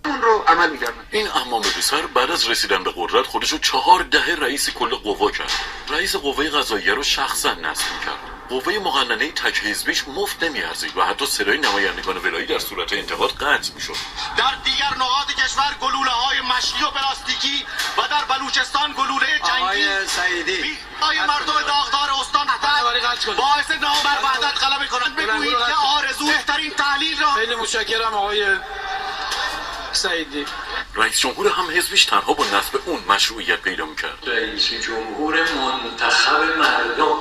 اون رو عمل می‌کردن. این امام پسر بعد از رسیدن به قدرت خودشو 4 دهه رئیس کل قوا کرد. رئیس قوه قضاییه رو شخصا نصب کرد. قوه مقننه تک حزبیش مفت نمیارزید و حتی صدای نمایندگان ولایی در صورت انتقاد قطع میشد. در دیگر نقاط کشور گلوله‌های مشکی و پلاستیکی و در بلوچستان گلوله جنگی سعیدی های مردم داغدار استان حدد باعث نابر وحدت غلبه کنند. بگویید که آرزو بهترین تحلیل را. خیلی متشکرم آقای سعیدی. رئیس جمهور هم حزبیش تنها با نصب اون مشروعیت پیدا میکرد. رئیس جمهور منتخب مردم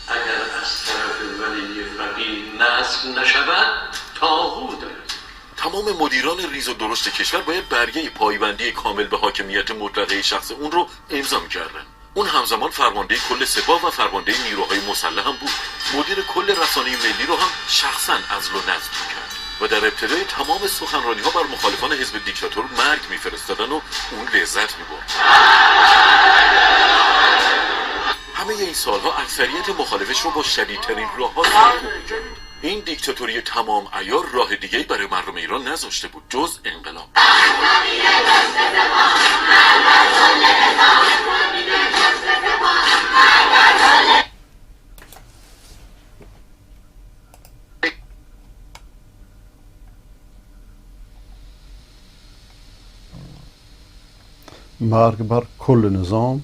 اگر از طرف ولی فقیه نصب نشود طاغوت است. تمام مدیران ریز و درشت کشور باید برگه پایبندی کامل به حاکمیت مطلقه شخص اون رو امضا می‌کردن. اون همزمان فرمانده کل سپاه و فرمانده نیروهای مسلح هم بود. مدیر کل رسانه ملی رو هم شخصا عزل و نصب می‌کرد و در ابتدای تمام سخنرانی‌ها بر مخالفان حزب دیکتاتور مرگ می‌فرستادن و اون لذت می‌برد. همه این سالها اکثریت مخالفش رو با شدیدترین راه‌ها سرکوب می‌کرد. این دیکتاتوری تمام عیار راه دیگه‌ای برای مردم ایران نذاشته بود جز انقلاب. مرگ بر کل نظام.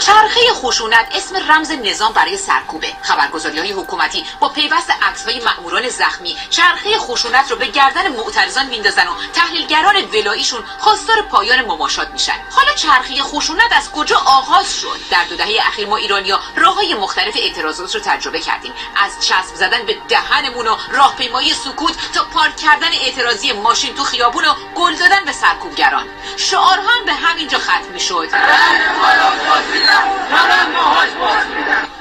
چرخه خشونت اسم رمز نظام برای سرکوبه. خبرگزاری‌های حکومتی با پیوست عکس‌های مأموران زخمی چرخه خشونت رو به گردن معترضان میندازن و تحلیلگران ولاییشون خواستار پایان مماشات میشن. حالا چرخه خشونت از کجا آغاز شد؟ در 2 دهه اخیر ما ایرانی‌ها راه‌های مختلف اعتراضات رو تجربه کردیم، از چسب زدن به دهنمون و راهپیمایی سکوت تا پارک کردن اعتراضی ماشین تو خیابون و گل دادن به سرکوبگران. شعارها هم به همینجا ختم می‌شد.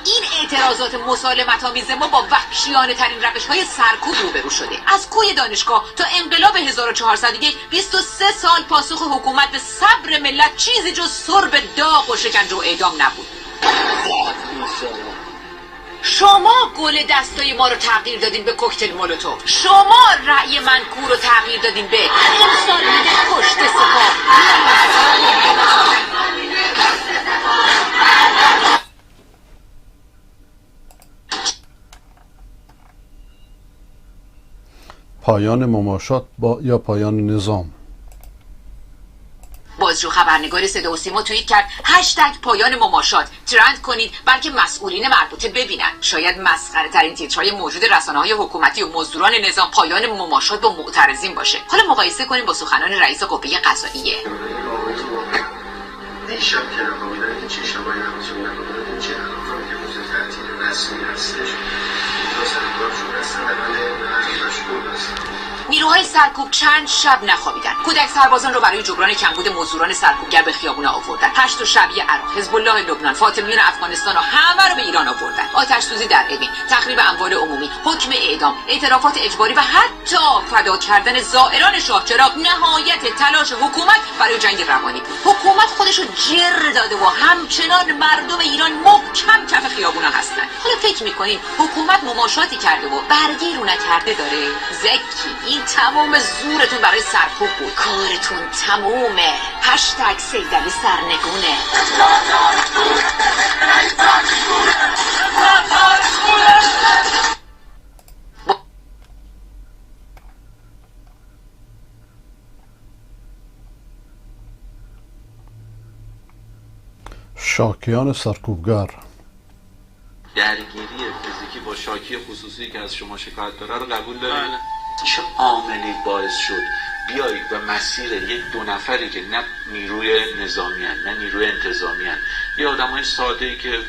این اعتراضات مسالمت‌آمیز ما با وحشیانه ترین روش‌های سرکوب روبرو شده. از کوی دانشگاه تا انقلاب 1401 23 سال پاسخ حکومت به صبر ملت چیزی جز سرب داغ و شکنجه و اعدام نبود. شما گل دستای ما رو تغییر دادین به کوکتل مولوتوف. شما رأی منکور رو تغییر دادین به امسال میگه کشته سپاه. پایان مماشات یا پایان نظام. بازجو خبرنگار صدا و سیما توییت کرد پایان مماشات ترند کنید بلکه مسئولین مربوطه ببینن. شاید مسخره ترین تیترهای موجود رسانه‌های حکومتی و مزدوران نظام پایان مماشات با معترضین باشه. حالا مقایسه کنیم با سخنان رئیس قوه قضاییه. دیشب که نمیدونم این چه شبایی همچون نمیدونم چه الان که روز تعطیل رسمی هستش دو سرکار شده هستن در مشغول هستن. نیروهای سرکوب چند شب نخوابیدن. کودک سربازان رو برای جبران کمبود مزدوران سرکوبگر به خیابونا آوردن. پشت و شبیه عراق، حزب الله لبنان، فاطمیون افغانستان و همه رو به ایران آوردن. آتش سوزی در اوین، تخریب اموال عمومی، حکم اعدام، اعترافات اجباری و حتی فدا کردن زائران شاهچراغ نهایت تلاش حکومت برای جنگ روانی. حکومت خودشو جر داده و همچنان مردم ایران محکم کف خیابونا هستن. حالا فکر می‌کنین حکومت مماشاتی کرده و برگی رو نکرده داره؟ زکی تمام زورتون برای سرکوب بود. کارتون تمومه. سیدعلی سرنگونه. شاکیان سرکوبگر. درگیری فیزیکی با شاکی خصوصی که از شما شکایت داره رو قبول دارید؟ چه عاملی باعث شد بیایید و مسیر یک 2 نفری که نه نیروی نظامی هن، نه نیروی انتظامی هن، یه آدم های ساده ای که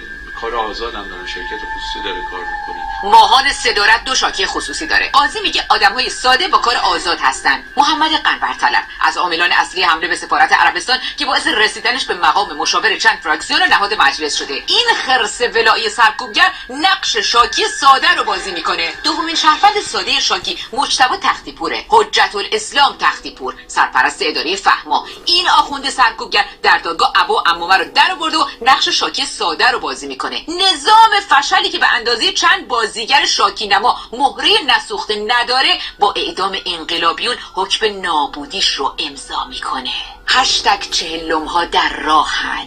کار آزادم داره، شرکت خصوصی داره کار میکنه. ماهان صدارت 2 شاکی خصوصی داره. قاضی میگه آدم‌های ساده با کار آزاد هستن. محمد قنبرطلب از عاملان اصلی حمله به سفارت عربستان که باعث رسیدنش به مقام مشاور چند فراکسیون و نهاد مجلس شده. این خرس ولایی سرکوبگر نقش شاکی ساده رو بازی میکنه. دومین شهروند ساده شاکی مجتبی تختیپوره، حجت الاسلام تختیپور، سرپرست اداره فهما. این آخوند سرکوبگر در دادگاه ابا عمومه رو در آورد و نقش شاکی ساده رو بازی میکنه. نظام فشلی که به اندازه چند بازیگر شاکی نما مهره نسوخته نداره با اعدام انقلابیون حکم نابودیش رو امضا میکنه. هشتگ چهلم ها در راهن.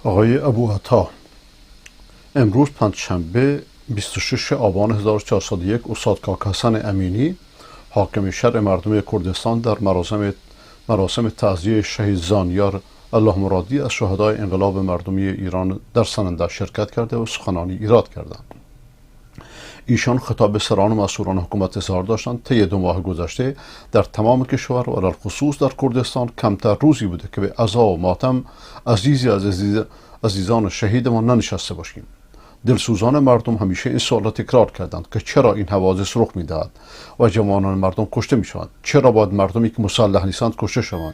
آقای ابو عطا، امروز پنجشنبه 26 آبان 1401 استاد کاک حسن امینی حاکم شرع مردم کردستان در مراسم تعزیه شهید زانیار الله مرادی از شهدای انقلاب مردمی ایران در سننده شرکت کرده و سخنانی ایراد کردند. ایشان خطاب به سران و مسئولان حکومت اظهار داشتند طی 2 ماه گذشته در تمام کشور و در خصوص در کردستان کمتر روزی بوده که به عزا و ماتم عزیزان شهیدمان ننشسته باشیم. دلسوزان مردم همیشه این سوال را تکرار کردند که چرا این حوادث رخ می‌دهد و جوانان مردم کشته می‌شوند؟ چرا باید مردمی که مسلح نیستند کشته شوند؟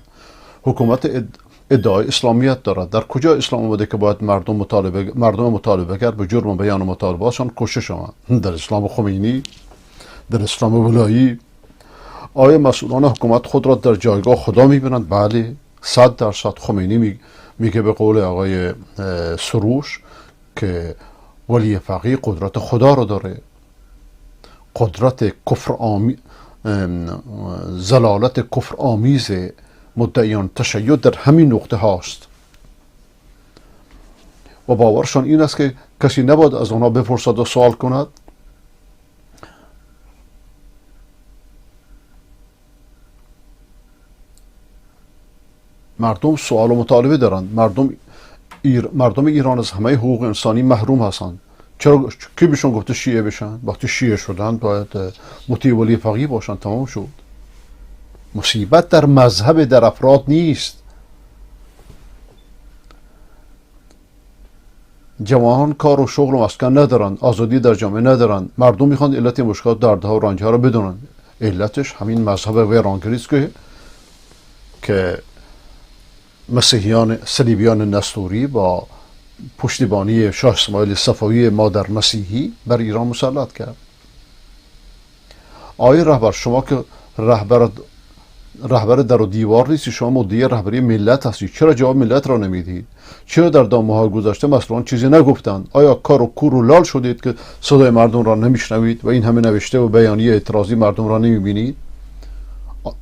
حکومت ادعای اسلامیت دارد. در کجا اسلام اومده که باید مردم مطالبه‌گر به جرم بیان و مطالباتشان کشته شوند؟ در اسلام خمینی؟ در اسلام ولایی؟ آیا مسئولان حکومت خود را در جایگاه خدا می‌بینند؟ بله، 100% خمینی میگه به قول آقای سروش که ولی فقیه قدرت خدا رو داره. قدرت کفر زلالت کفر آمیز مدعیان تشیع در همین نقطه هاست و باورشان این است که کسی نباید از آنها بپرسد و سوال کند. مردم سوال و مطالبه دارند. مردم ایران از همه حقوق انسانی محروم هستند. چرا کی بهشون گفته شیعه بشن؟ وقتی شیعه شدن باید مطیع ولی فقیه باشن. تمام شد. مصیبت در مذهب، در افراد نیست. جوانان کار و شغل و مسکن ندارند، آزادی در جامعه ندارند. مردم میخوان علت مشکلات، دردها و رنجها رو بدونن. علتش همین مذهب ویرانگری است که مسیحیان صلیبیان نستوری با پشتیبانی شاه اسماعیل صفوی مادر مسیحی بر ایران مسلط کرد. آقای رهبر، شما که رهبر در و دیوار نیستی، شما مدعی رهبری ملت هستی، چرا جواب ملت را نمیدید؟ چرا در 2 ماه گذشته مسئولان چیزی نگفتند؟ آیا کار و کور و لال شدید که صدای مردم را نمیشنوید و این همه نوشته و بیانیه اعتراضی مردم را نمیبینید؟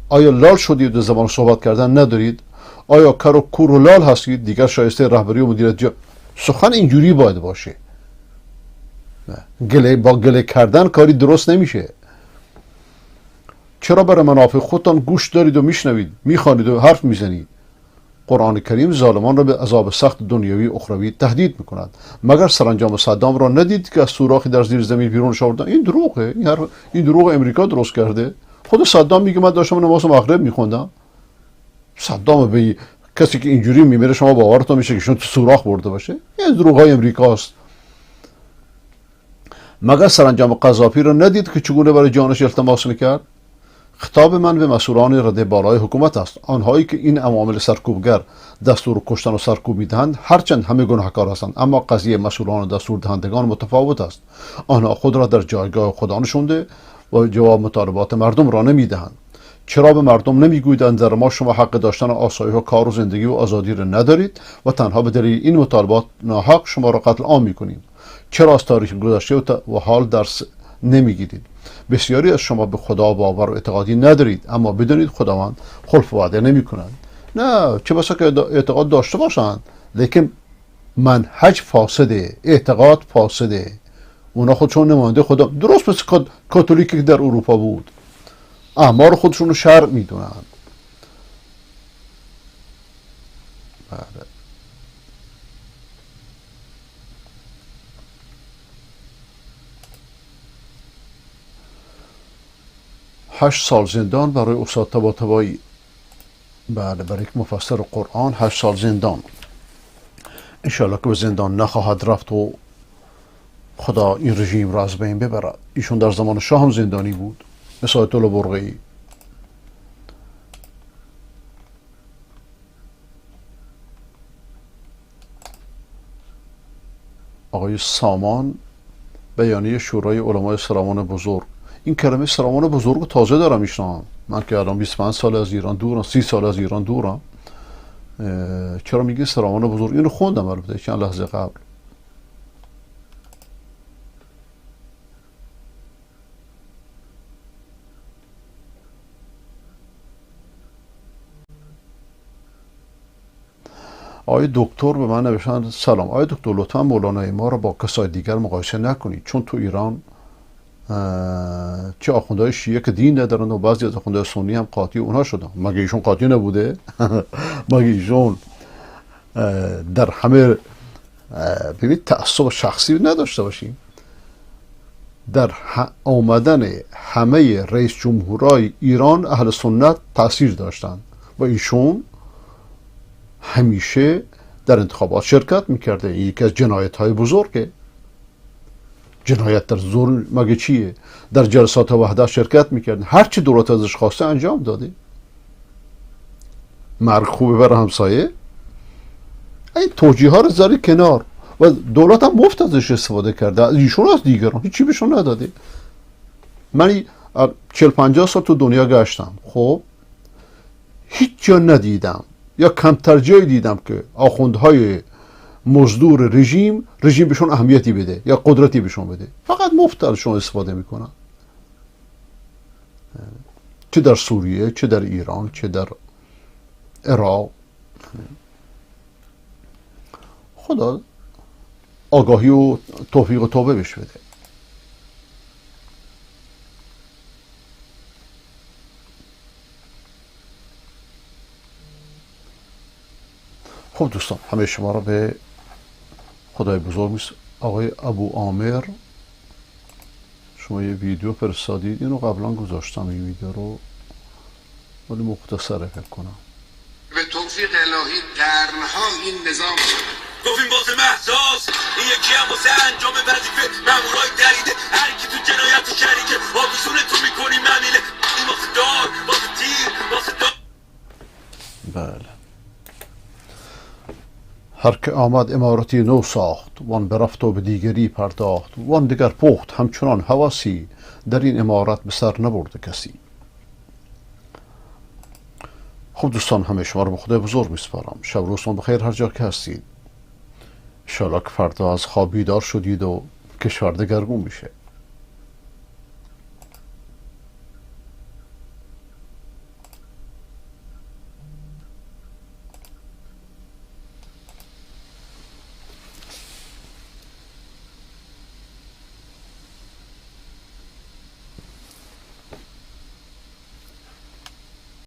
آیا لال شدید و زبان صحبت کردن ندارید؟ آیا کار و کور و لال هستید دیگر شایسته رهبری و مدیریت سخن اینجوری باید باشه. با گله کردن کاری درست نمیشه. چرا برای منافع خودتان گوش دارید و میشنوید، میخوانید و حرف میزنید؟ قرآن کریم ظالمان را به عذاب سخت دنیوی و اخروی تهدید میکند. مگر سرانجام صدام را ندید که از سوراخی در زیر زمین بیرونش آوردن؟ این دروغه. این دروغ امریکا درست کرده. خود صدام میگه من داشتم نماز مغرب میخوندم. صدام به کسی که اینجوری میمیره شما باورتون میشه که شون تو سوراخ برده باشه؟ این دروغای امریکاست. مگر سرانجام قذافی را ندید که چگونه برای جانش التماس میکرد؟ خطاب من به مسئولان رده بالای حکومت است. آنهایی که این عوامل سرکوبگر دستور کشتن و سرکوب میدهند هرچند همه گناهکار هستند، اما قضیه مسئولان و دستور دهندگان متفاوت است. آنها خود را در جایگاه خدا نشونده و جواب مطالبات مردم را نمیدهند. چرا به مردم نمیگویید در ما شما حق داشتن آسایش و کار و زندگی و آزادی را ندارید و تنها به دلیل این مطالبات ناحق شما را قتل عام میکنیم؟ چرا از تاریخ گذشته و حال درس نمیگیرید؟ بسیاری از شما به خدا باور و اعتقادی ندارید، اما بدونید خداوند خلف وعده نمی کند. نه، چه بسا که اعتقاد داشته باشند لیکن منهج فاسده، اعتقاد فاسده. اونا خودشون نماینده خدا، درست مثل کاتولیکی که در اروپا بود، اعمار خودشون رو شرع میدونند. بله. 8 سال زندان برای استاد طباطبایی. بله، برای یک مفسر قرآن 8 سال زندان. انشاءالله که به زندان نخواهد رفت و خدا این رژیم را از بین ببرد. ایشون در زمان شاه هم زندانی بود، مثل آیت الله برقی. آقای سامان، بیانیه شورای علمای سرامان بزرگ. این کلمه سرامان بزرگ رو تازه دارم میشنم. من که الان 25 سال از ایران دورم، 30 سال از ایران دورم. چرا میگه سرامان بزرگ؟ اینو خوندم البته چند لحظه قبل. آقای دکتر به من نوشتن سلام آقای دکتر، لطفا مولانای ما را با کسای دیگر مقایسه نکنید، چون تو ایران چه آخوندهای شیعه که دین ندارن و بعضی از آخوندهای سنی هم قاطی اونها شدن. مگه ایشون قاطی نبوده؟ مگه ایشون در همه ببینید تعصب شخصی نداشته باشیم؟ در آمدن همه رئیس جمهورای ایران اهل سنت تاثیر داشتن و ایشون همیشه در انتخابات شرکت میکرده. این یکی از جنایت های بزرگه. جنایت در ظلم مگه چیه؟ در جلسات وحدت شرکت میکرده، هر چی دولت ازش خواسته انجام داده. مرگ خوبه برای همسایه، این توجیه ها رو زاری کنار و دولت هم مفت ازش استفاده کرده، از ایشون از دیگران هیچی بهشون نداده. من 40-50 سال تو دنیا گشتم، خب هیچ جا ندیدم یا کمتر جایی دیدم که آخوندهای مزدور رژیم بهشون اهمیتی بده یا قدرتی بهشون بده. فقط مفت ازشون استفاده میکنن، چه در سوریه، چه در ایران، چه در عراق. خدا آگاهی و توفیق و توبه بهش بده. خب دوستان، همه شما را به خدای بزرگ میسپارم. آقای ابو عامر، شما یه ویدیو فرستادید، اینو قبلا گذاشتم این ویدیو رو، ولی مختصره فکر کنم. به توفیق الهی قرنها این نظام گفتیم واسه محساس این یکی هم واسه انجام وظیفه مامورای دریده، هر کی تو جنایت و شریکه آبیشونه تو میکنی ممیله، این واسه دار، واسه تیر، واسه دار. بله، هر که آمد امارتی نو ساخت، وان برفت و به دیگری پرداخت، وان دیگر پخت همچنان هواسی، در این امارت به سر نبرده کسی. خب دوستان، همه شما رو به خدای بزرگ میسپارم. شب روزتون بخیر هر جا که هستید. انشاءالله که فردا از خواب بیدار شدید و کشور دگرگون میشه.